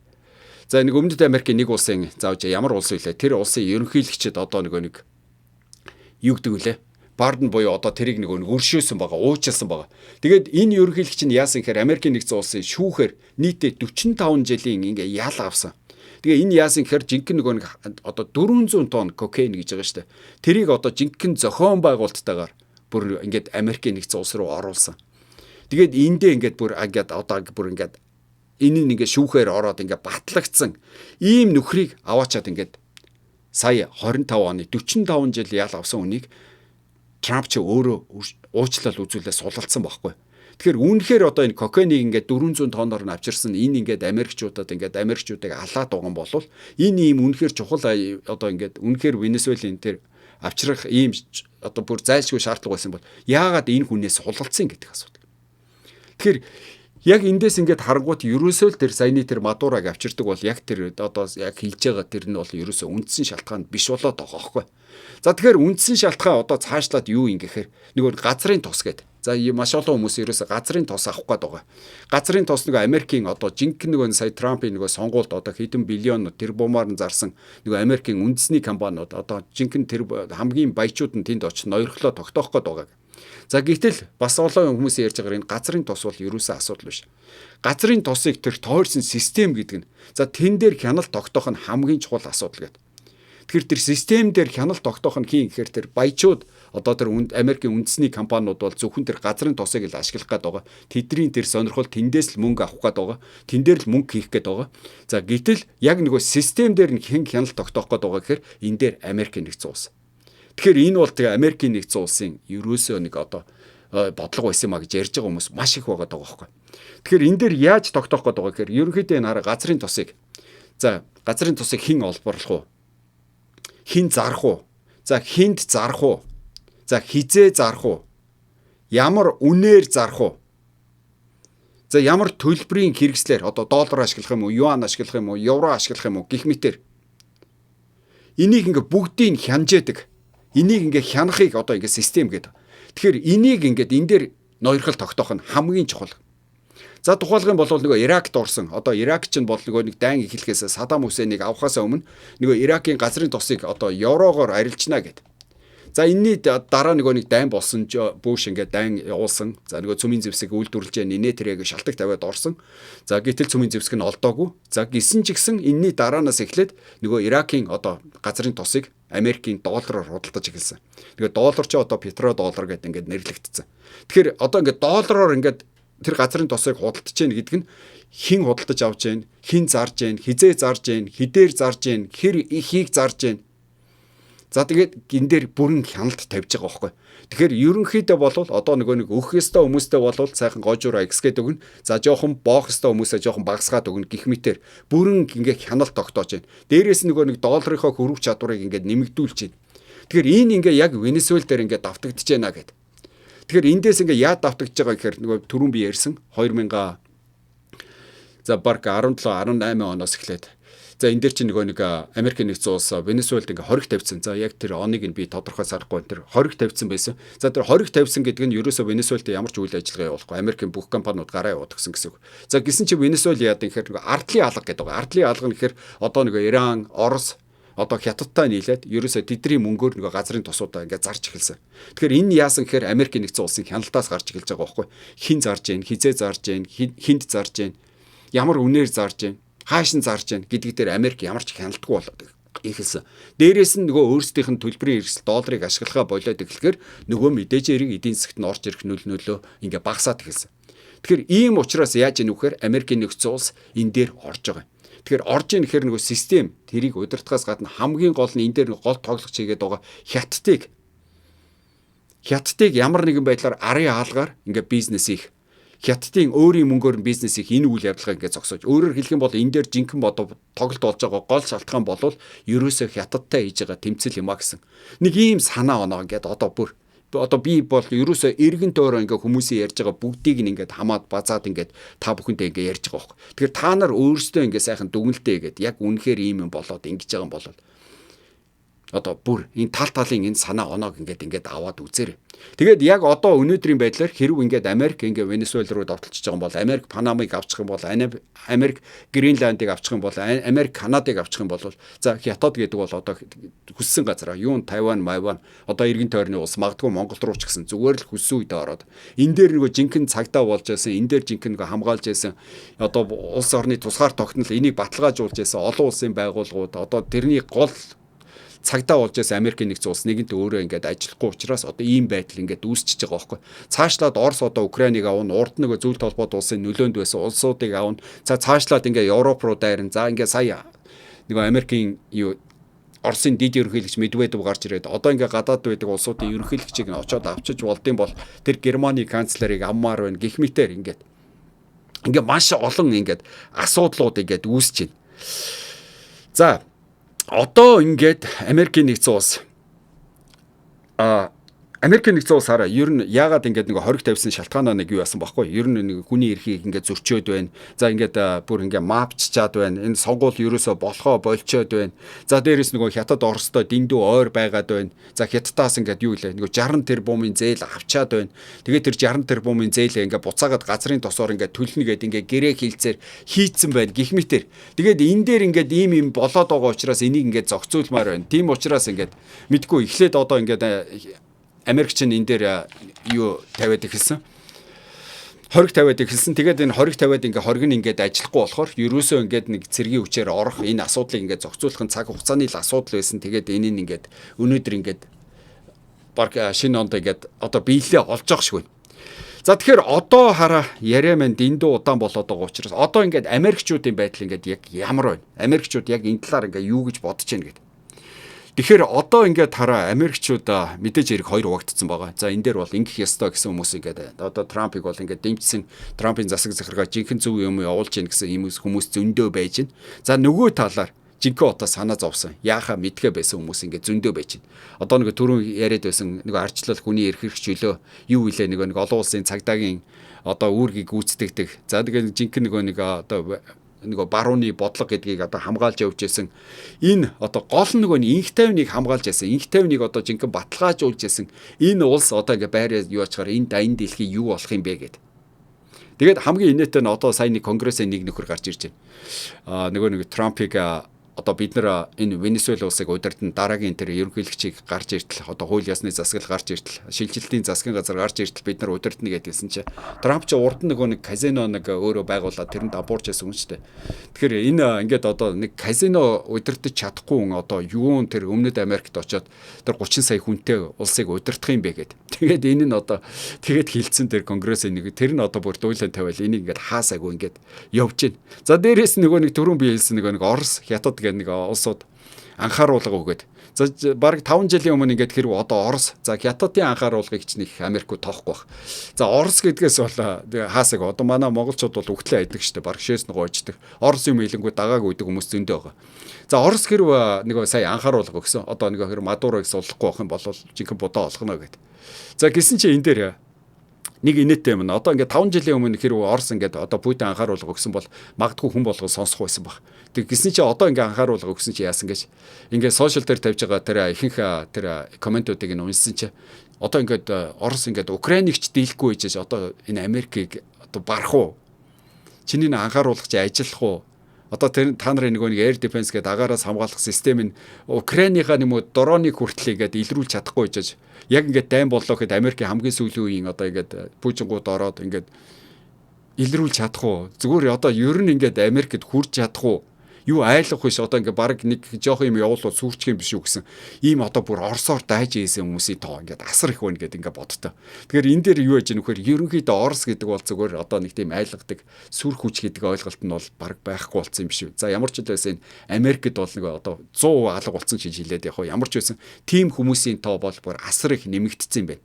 за нэг Өмнөд Америкийн нэг улсын заавч ямар улс вүлээ тэр улсын ерөнхийлөгчд одоо нэг юу гэдэг вүлээ Барден буюу одоо тэрийг нэг өршөөсөн байгаа, уучлсан байгаа. Тэгээд энэ ерөнхийлөгч нь яасан гэхээр Америкийн нэгдсэн улсын шүүхээр нийтдээ 45 жилийн ингээ ял авсан. Тэгээ энэ яасан гэхээр жинхэнэ нэг одоо 400 тонн кокаин гэж байгаа шүү дээ. Тэрийг одоо жинхэнэ зохион байгуулалттайгаар бүр ингээд Америкийн нэгдсэн улс руу оруулсан. Тэгээд эндээ ингээд бүр ингээд одоо бүр ингээд энэ ингээ шүүхээр ороод ингээ батлагдсан ийм нөхрийг аваачаад ингээд сая 25 оны 45 жил ял авсан хүнийг Трамп ч өөрөө уучлал үзүүлээ сулалцсан байхгүй. Тэгэхээр үүнхээр одоо энэ кокаиныг ингээд 400 тонноор нь авчирсан энэ ингээд Америкчуудыг алаад байгаа юм бол энэ ийм үнэхээр чухал одоо ингээд үнэхээр Венесуэлийн тэр авчрах ийм одоо бүр зайлшгүй шаардлага байсан бол яагаад энэ хүнээс сулалцсан гэдэг асуудал. Тэгэхээр яг эндээс ингээд харангуут ерөөсөө л тэр саяны тэр Мадураг авчирдаг бол яг тэр одоо яг хийж байгаа тэр нь бол ерөөсөө үндсэн шалтгаан биш болоод байгаа байхгүй. За тэгэхээр үндсэн шалтгаан одоо цаашлаад юу юм гэхээр нөгөө газрын тус гэдэг. За маш олон хүмүүс ерөөсөө газрын тус авах гээд байгаа. Газрын тус нөгөө Америкийн одоо жинхэнэ нөгөө сая Трампын нөгөө сонгуульд одоо хэдэн биллион тэрбумаар нь зарсан нөгөө Америкийн үндэсний компаниуд одоо жинхэнэ тэр хамгийн баячууд нь тэнд очиж ноёрхлоо тогтоох гээд байгаа. За гэтэл бас олон хүмүүс ярьж байгаа энэ газрын тус бол ерөөсөө асуудал биш. Газрын тусыг тэр тойрсон систем гэдэг нь за тэн дээр хяналт тогтоох нь хамгийн чухал асуудал гэдэг. Тэгэхээр тэр систем дээр хяналт тогтоох нь хин гэхээр тэр баячууд одоо тэр Америкийн үндэсний компаниуд бол зөвхөн тэр газрын тусыг л ашиглах гээд байгаа. Тэдний тэр сонирхол тэндээс л мөнгө авах гээд байгаа. Тэн дээр л мөнгө хийх гээд байгаа. За гэтэл яг нөгөө систем дээр нь хэн хяналт тогтоох гээд байгаа гэхээр энэ дээр Америкийн нэгдсэн улс. Тэгэхээр энэ бол тэгээ Америкийн нэгдсэн улсын ерөөсөө нэг одоо бодлого байсан маа гэж ярьж байгаа хүмүүс маш их байгаа даа байхгүй. Тэгэхээр энэ дээр яаж тогтоох гээд байгаа гэхээр ерөнхийдөө энэ газрын тусыг за газрын тусыг хэн олборлох уу? Хэн зарах уу? За хэнд зарах уу? За хизээ зарах уу? Ямар үнээр зарах уу? За ямар төлбөрийн хэрэгслэр одоо доллар ашиглах юм уу, юан ашиглах юм уу, евро ашиглах юм уу гэх мэтэр. Энийг ингээ бүгдийг хянжээдэг. Энийг ингээ хянахыг одоо ингээ систем гэдэг. Тэгэхээр энийг ингээд энэ дээр ноёрхол тогтоох нь хамгийн чухал. За тухайлх юм бол нөгөө Иракт орсон. Одоо Ирак чинь бол нөгөө нэг дайн эхлэхээс Саддам Хүсэнийг авахаас өмнө нөгөө Иракийн газрын тусыг одоо еврогоор арилжна гэд. За энэний дараа нөгөө нэг дайн болсон Буш ингээд дайн явуулсан. За нөгөө цөмийн зэвсэг үйлдвэрлэж нинэ тэрэг шалтгаан тавиад орсон. За гэтэл цөмийн зэвсэг нь олдоогүй. За гисэн ч гэсэн энэний дараанаас эхлээд нөгөө Иракийн одоо газрын тусыг Америкийн доллараар худалдаж эхэлсэн. Тэгээ доллар ч одоо петродоллар гэдэг ингээд нэрлэгдсэн. Тэгэхээр одоо ингээд доллараар ингээд тэр газрын тусыг худалдаж гин гэдэг нь хэн худалдаж авч гин, хэн зарж гин, хизээ зарж гин, хідээр зарж гин, хэр ихийг зарж гин. За тэгээд энэ дээр бүрэн хяналт тавьж байгаа байхгүй. Тэгэхээр ерөнхийдөө бол одоо нөгөө нэг өөх ёстой хүмүүстэй бол сайхан гожуур эксгээд өгнө. За жоохон боох ёстой хүмүүсээ жоохон багасгаад өгнө гэх мэтэр бүрэн ингээ хяналт тогтоож байна. Дээрээс нөгөө нэг долларынхаа хөрвөх чадварыг ингээ нэмэгдүүлж байна. Тэгэхээр энэ ингээ яг Венесуэл дээр ингээ давтагдж байна гэд. Тэгэхээр эндээс ингээ яа давтагдж байгаа гэхээр нөгөө түрүүн би ярьсан 2000 за баг 17 18 оноос эхлээд за энэ дээр чинь нэг Америкийн нэгдсэн улс Венесуэлд ингээ хориг тавьсан. За яг тэр оныг нь би тодорхой сарахгүй тэр хориг тавьсан байсан. За тэр хориг тавьсан гэдэг нь ерөөсөө Венесуэлд ямар ч үйл ажиллагаа явуулахгүй. Америкийн бүх компаниуд гараа явуулдаг гэсэн үг. За гисэн чи Венесуэл яад гэхээр ардлын алга гэдэг байгаа. Ардлын алга нь гэхээр одоо Иран, Орос одоо Хятадтай нийлээд ерөөсөө тэдний мөнгөөр газрын тусуудаа ингээ зарж эхэлсэн. Тэгэхээр энэ яасан гэхээр Америкийн нэгдсэн улсын хяналтаас гарч эхэлж байгаа байхгүй. Хин зарж гин, хизээ зарж гин, хинд зарж гин, ямар үнээр зарж гин, хааш нь зарж гин гэдэг дээр Америк ямар ч хяналтгүй болоод эхэлсэн. Дээрээс нь нөгөө өөрсдийнх нь төлбөрийн хэрэгсэл долларыг ашиглахаа болоод эхлэхээр нөгөө мэдээж эрийг эдийн засгт нь орж ирэх нөлөө ингээ багасаад эхэлсэн. Тэгэхээр ийм учраас яаж ийм вэхээр Америкийн нэгдсэн улс энэ дээр орж байгаа. Тэгэхээр орж ийн гэхээр нөгөө систем тэрийг удирдахаас гадна хамгийн гол нь энэ дээр гол тоглох чигээд байгаа хяттыг Хятадыг ямар нэгэн байдлаар арын хаалгаар ингээ бизнес их Хятадын өөрийн мөнгөөр бизнес их энэ үйл явдлага ингээ зогсоож өөрөөр хэлэх юм бол энэ дээр жинхэнэ бодов тоглолт болж байгаа гол шалтгаан бол ерөөсөө Хятадтай хийж байгаа тэмцэл юм а гэсэн. Нэг ийм санаа оноо ингээд одоо би бол ерөөсөө эргэн тойроо ингээ хүмүүсийн ярьж байгаа бүгдийг ингээд хамаад базаад ингээд та бүхэндээ ингээ ярьж байгаа байхгүй. Тэгэхээр та нар өөрсдөө ингээ сайхан дүгнэлтээ гэдэг яг үнэхээр ийм юм болоод ингэж байгаа юм бол одоо бүр энэ талын энэ санаа оноог ингээд аваад үзээрэй. Тэгээд яг одоо өнөөдрийн байдлаар хэрв ингээд Америк ингээд Венесуэл руу довтолцож байгаа юм бол Америк Панамыг авчих юм бол Америк Гренландыг авчих юм бол Америк Канадыг авчих юм бол за Хятад гэдэг бол одоо хүссэн газар юун Тайван, Майван одоо эргэн тойрны улс магадгүй Монгол руу ч гэсэн зүгээр л хүссэн үедээ ороод энэ дээр нөгөө жинхэнэ цагдаа болж байсан энэ дээр жинхэнэ нөгөө хамгаалж байсан одоо улс орны тусгаар тогтнол энийг баталгаажуулж байсан олон улсын байгууллагууд одоо тэрний гол цагдаа болж байсан Америкийн нэгдсэн улс нэгэнт өөрөө ингээд ажиллахгүй учраас одоо ийм байдал ингээд үүсчихэж байгаа байхгүй. Цаашлаад Орос одоо Украиныг авна, урд нөгөө зүйл толгойд улсын нөлөөнд байсан улсуудыг авна. За цаашлаад ингээд Европ руу дайрна. За ингээд сая нөгөө Америкийн Оросын дид ерөнхийлөгч Медведев гарч ирээд одоо ингээд гадаад байдаг улсуудын ерөнхийлөгчийг нь очоод авчиж болдсон бол тэр Германы канцлерыг авмаар байна гэх мэтэр ингээд маш олон ингээд асуудлууд ингээд үүсэж байна. За одоо ингээд Америкийн нэгдсэн улс хараа ер нь яагаад ингээд нэг хориг тавьсан шалтгаанаа нэг юу яасан байхгүй ер нь нэг хүний эрхийг ингээд зөрчөөд байна. За ингээд бүр ингээд мапччаад байна. Энэ сонгуул ерөөсө болохоо болчоод байна. За дээрэс нөгөө Хятад Оростой дэндүү ойр байгаад байна. За Хятадаас ингээд юу илээ нөгөө 60 тэрбумын зээл авчаад байна. Тэгээд тэр 60 тэрбумын зээлээ ингээд буцаагаад газрын тосоор ингээд төлнө гэдэг ингээд гэрээ хилцээр хийцэн байна гэх мэтэр. Тэгээд энэ дээр ингээд ийм болоод байгаа учраас энийг ингээд зохицуулмаар байна. Тийм учраас ингээд мэдгүй эхлээд одоо ингээд Америкч энэ дээр юу тавиад ихэлсэн. Хориг тавиад ихэлсэн. Тэгээд энэ хориг тавиад ингээ хориг нь ингээд ажиллахгүй болохоор ерөөсөө ингээд нэг цэргийн хүчээр орох энэ асуудлыг ингээд зохицуулах цаг хугацааны л асуудал байсан. Тэгээд энийг ингээд өнөөдөр ингээд баг шинэ онд ингээд одоо биелээ олж байгаа шиг байна. За тэгэхээр одоо хараа яриа маань дэндүү удаан болоод байгаа учраас одоо ингээд Америкчуудын байдал ингээд яг ямар байна? Америкчууд яг энэ талаар ингээд юу гэж бодож байна гэдэг. Тэгэхээр одоо ингээд хараа Америкчууд мэдээж хэрэг хоёр угагдсан байгаа. За энэ дээр бол ингэх ёстой гэсэн хүмүүс ингээд одоо Трампыг бол ингээд дэмжсэн Трампын засаг захиргаа жинхэнэ зөв юм явуулж гин гэсэн юм хүмүүс зөндөө байж гин. За нөгөө талаар жинхэнэ одоо санаа зовсон. Яахаа мэдгээ байсан хүмүүс ингээд зөндөө байж гин. Одоо нэг түрүүн яриад байсан нэг арчлал хүний эрх чөлөө юу илээ нэг олон улсын цагдаагийн одоо үүргийг гүйцэтгэдэг. За тэгээд жинхэнэ нэг одоо нөгөө барууны бодлого гэдгийг одоо хамгаалж явж байсан энэ одоо гол нөгөө инх тайвныг хамгаалж байсан инх тайвныг одоо жинхэнэ баталгаажуулж байсан энэ улс одоо ингээ байраа юу ачаар энэ дайны дэлхий юу болох юм бэ гэд. Тэгээд хамгийн инээтэй нь одоо саяны конгрессийн нэг нөхөр гарч ирж байна. Нөгөө Трампыг одоо бид нар энэ Венесуэл улсыг удирдан дараагийн тэр ерөнхийлөгчийг гарч иртэл одоо хууль ёсны засаглал гарч иртэл шилжилтийн засгийн газар гарч иртэл бид нар удирдна гэдгийгсэн чи Трамп ч урд нэг казино нэг өөрөө байгуулаад тэрэнд абуурч байсан юм шүү дээ. Тэгэхээр энэ ингээд одоо нэг казино удирдах чадахгүй хүн одоо юун тэр өмнөд Америкт очоод тэр 30 сая хүнтэй улсыг удирдах юм бэ гэд. Тэгээд энэ нь одоо тэгээд хилцэн тэр конгрессийн нэг тэр нь одоо бүр дуйлан тавиал энийг ингээд хаасаагүй ингээд явж гин. За дээрээс нэг түрүүн би хэлсэн нэг Орос Хятад нэг улсууд анхааруулга өгөөд. За бараг 5 жилийн өмнө ингээд хэрэг одоо Орос за Хятадын анхааруулгыг ч нэг Америкууд тоохгүй баг. За Орос гэдгээс бол хаасаг одоо манай монголчууд бол үгтлээ айдаг штэ бараг шээс нөгөө очдөг. Орос юм хэлэнгүү дагааг үйдэг хүмүүс зөндөө байгаа. За Орос хэрэг нэг сая анхааруулга өгсөн. Одоо нэг хэрэг Мадурыг суллахгүй байх юм бол жинхэнэ будаа олгоно гэд. За гисэн чи энэ дээр нэг инээтэй юм. Одоо ингээд 5 жилийн өмнө хэрэг Орос ингээд одоо Путин анхааруулга өгсөн бол магадгүй хүн болгоо сонсох байсан баг. Тэг гисэн чи одоо ингээд анхааруулга өгсөн чи яасан гэж ингээд сошиал дээр тавьж байгаа тэр ихэнх тэр комментуудыг нь уншсан чи одоо ингээд Орос ингээд Украиныч дийлэхгүй гэж одоо энэ Америкийг одоо барах уу? Чиний анхааруулга чи ажиллах уу? Одоо тэр та нарын нэг air defense гэдэг агаараас хамгаалах систем нь Украиныхаа нэмээд дроныг хүртэл ингээд илрүүлж чадахгүй гэж яг ингээд дайм боллоо гэхэд Америкийн хамгийн сүүлийн үеийн одоо ингээд Путингууд ороод ингээд илрүүлж чадах уу? Зүгээр одоо ер нь ингээд Америкт хүрч чадах уу? Юу айлах биш одоо ингээд баг нэг жоох юм явуулвал сүрчих юм биш үү гэсэн ийм одоо бүр Оросоор дайж ийсэн хүмүүсийн тоо ингээд асар их байна гэдэг ингээд бодтоо. Тэгэхээр энэ дээр юу яж нөхөр ерөнхийдөө Орос гэдэг бол зүгээр одоо нэг тийм айлгадаг сүр хүч гэдэг ойлголт нь бол баг байхгүй болсон юм биш үү. За ямар ч үсэн Америкт бол нэг одоо 100% алга болсон гэж хэлээд яг ямар ч үсэн тийм хүмүүсийн тоо бол бүр асар их нэмэгдсэн юм байна.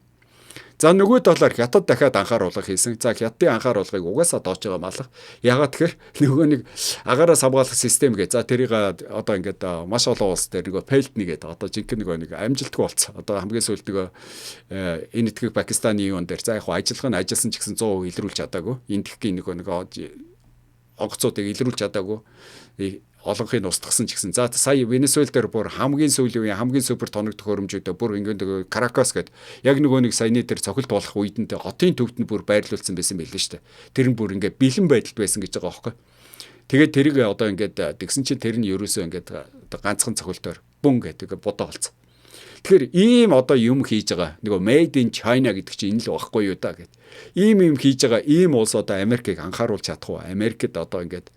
За нөгөө талаар хятад дахиад анхааруулга хийсэн. За хятадын анхааруулгыг угаасаа доож байгаа малах. Ягаад тэгэхээр нөгөө нэг агаараас хамгаалах систем гээ. За тэрийг одоо ингээд маш олон улс дээр нөгөө Пелтни гэдэг одоо жинхэнэ нөгөө нэг амжилтгүй болцсон. Одоо хамгийн сүүлд нөгөө энэ этгийг Пакистаны юун дээр за яг ажиллах нь ажилласан ч гэсэн 100% илрүүлж чадаагүй. Энэ тхгийн нөгөө онгоцуудыг илрүүлж чадаагүй. Олонхыг устгасан ч гэсэн. За сая Венесуэл дээр бүр хамгийн сүүлийн үеийн хамгийн супер тоног төхөөрөмжүүдээ бүр ингээд Каракас гэдэг яг нөгөө нэг саяны дээр цохилт болох үедээ хотын төвд нь бүр байрлуулсан байсан байлээ шүү дээ. Тэр нь бүр ингээд бэлэн байдалд байсан гэж байгаа байхгүй. Тэгээд тэрийг одоо ингээд тэгсэн чинь тэр нь ерөөсөө ингээд ганцхан цохилтоор бүн гэдэг бодоо болцсон. Тэгэхээр ийм одоо юм хийж байгаа нөгөө Made in China гэдэг чинь энэ л байхгүй юу да гэд. Ийм хийж байгаа ийм улс одоо Америкийг анхааруулж чадах уу? Америкт одоо ингээд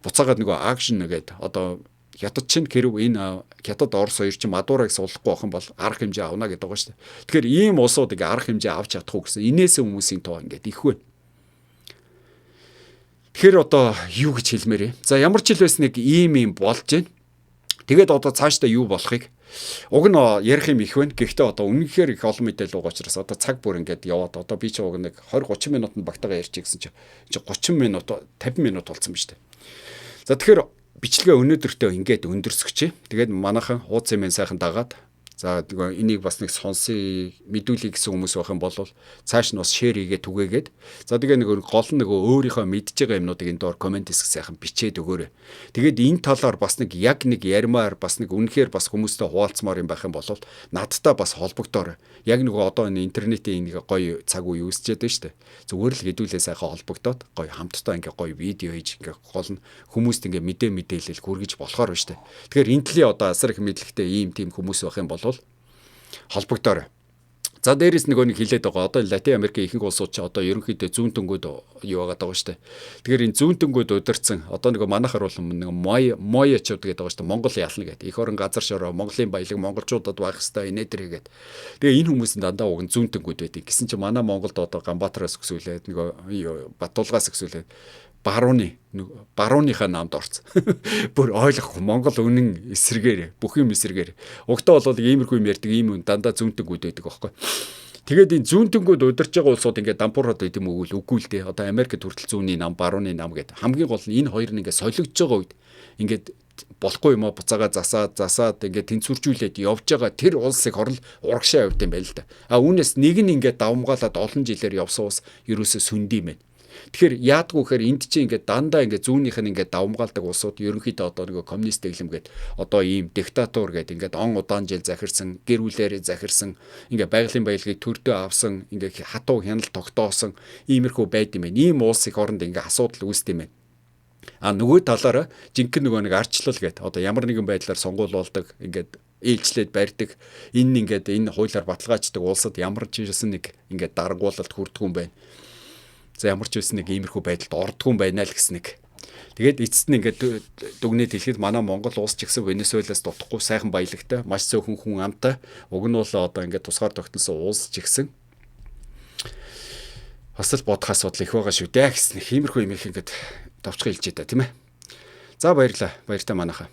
буцаагаад нөгөө акшн нэгээд одоо хятад чинь хэрв энэ хятад Орос хоёр чинь Мадурыг суулгахгүй байх юм бол арга хэмжээ авна гэдэг байгаа шүү дээ. Тэгэхээр ийм улсуудыг арга хэмжээ авч чадах уу гэсэн инээс хүмүүсийн тоо ингээд их байна. Тэгэхээр одоо юу гэж хэлмээр вэ? За ямар ч хэл байсныг ийм болж байна. Тэгээд одоо цаашдаа юу болохыг уг нь ярих юм их байна. Гэхдээ одоо үнэнхээр их олон мэдээлэл байгаа учраас одоо цаг бүр ингээд яваад одоо би ч уг нэг 20-30 минутанд багтаага ярьчих гэсэн чинь 30 минут 50 минут болсон ба шүү дээ. За тэгэхээр бичлэгээ өнөөдөртөө ингээд өндөрсгчээ. Тэгээд манайхан хуудас юм сайхан дагаад за энийг бас нэг сонсъё мэдүүлэх гэсэн хүмүүс байх юм бол цааш нь бас шеэр хийгээ түгээгээд за тэгээ нэг гол нь өөрийнхөө мэдж байгаа юмнуудыг энэ доор комент хэсэг сайхан бичээд өгөөрэй. Тэгээд энэ талаар бас нэг яг нэг ярмаар бас нэг үнэхээр бас хүмүүстэй хуваалцмаар юм байх юм бол надтай бас холбогдоор яг нэг одоо энэ интернетийн нэг гоё цаг үе үүсчихэд байна шүү дээ. Зүгээр л хэдүүлээ сайхан холбогдоод гоё хамтдаа ингээ гоё видео хийж ингээ гол нь хүмүүст ингээ мэдээлэл хүргэж болохоор байна шүү дээ. Тэгэхээр энэ төлөө одоо асар их мэдлэгтэй ийм тийм хүмүүс байх юм бол холбогдоор. За дээрээс нөгөө нэг хилээд байгаа. Одоо Латин Америкийн ихэнх улсууд ч одоо ерөнхийдөө зүүн төнгөөд юу байгаа даа шүү дээ. Тэгэхээр энэ зүүн төнгөөд удирдсан одоо нөгөө манайхаар бол нэг моячууд гэдэг байгаа шүү дээ. Монгол ялна гэдэг. Их орон газар шороо Монголын баялаг монголчуудад байх хэвээр инээдэр гэдэг. Тэгээ энэ хүмүүс нь дандаа уг нь зүүн төнгөөд байдаг. Гэсэн чинь манай Монголд одоо Ганбаатараас өсвөлээд нөгөө Батулгаас өсвөлээд барууныхаа наамд орсон. Бүр ойлгохгүй Монгол үнэн эсрэгээр бүх юм эсрэгээр. Угтаа бол иймэрхүү юм ярьдаг ийм дандаа зүүнтөнгүүд байдаг байхгүй. Тэгээд энэ зүүнтөнгүүд удирж байгаа улсууд ингээд дампуураад байд юм үгүй л дээ. Одоо Америкт хүртэл зүүнний нам, барууны нам гэдэг. Хамгийн гол нь энэ хоёр нь ингээд солигдож байгаа үед ингээд болохгүй юм а буцаага засаад ингээд тэнцвэржүүлээд явж байгаа тэр улсыг хорл урагшаа явд юм байл л да. А үүнээс нэг нь ингээд давмгаалаад олон жилээр явсан ус ерөөсөө сүнд юм байна. Тэгэхээр яадгүй гэхээр энд чинь ингээд дандаа ингээд зүүнийх нь ингээд давмгаалдаг улсууд ерөнхийдөө одоо нэг коммунист дэглэм гээд одоо ийм диктатур гээд ингээд он удаан жил захирсан, гэр бүлээрээ захирсан, ингээд байгалийн баялагийг төрдөө авсан, ингээд хатуу хяналт тогтоосон иймэрхүү байд юм байна. Ийм улсыг оронд ингээд асуудал үүсдэг юм байна. А нөгөө талаараа жинхэнэ нөгөө нэг арчлал гээд одоо ямар нэгэн байдлаар сонгуул болдог ингээд ээлжлээд барьдаг энэ ингээд энэ хуулиар баталгааждаг улсад ямар ч ирсэн нэг ингээд даргуулалт хүрдэг юм байна. За ямар ч байсан нэг иймэрхүү байдалд ордгоо байна л гэсэн нэг. Тэгээд эцэст нь ингээд дүгнээд хэлэхэд манай Монгол улс ч гэсэн Венесуэлаас дутхгүй сайхан баялагтай, маш цөөхөн хүн амтай. Уг нь бол одоо ингээд тусгаар тогтносон улс ч гэсэн бас л бодох асуудал их байгаа шүү дээ гэсэн иймэрхүү юм их ингээд товчхон хэлж байгаа тийм ээ. За баярлалаа. Баяртай манайхаа.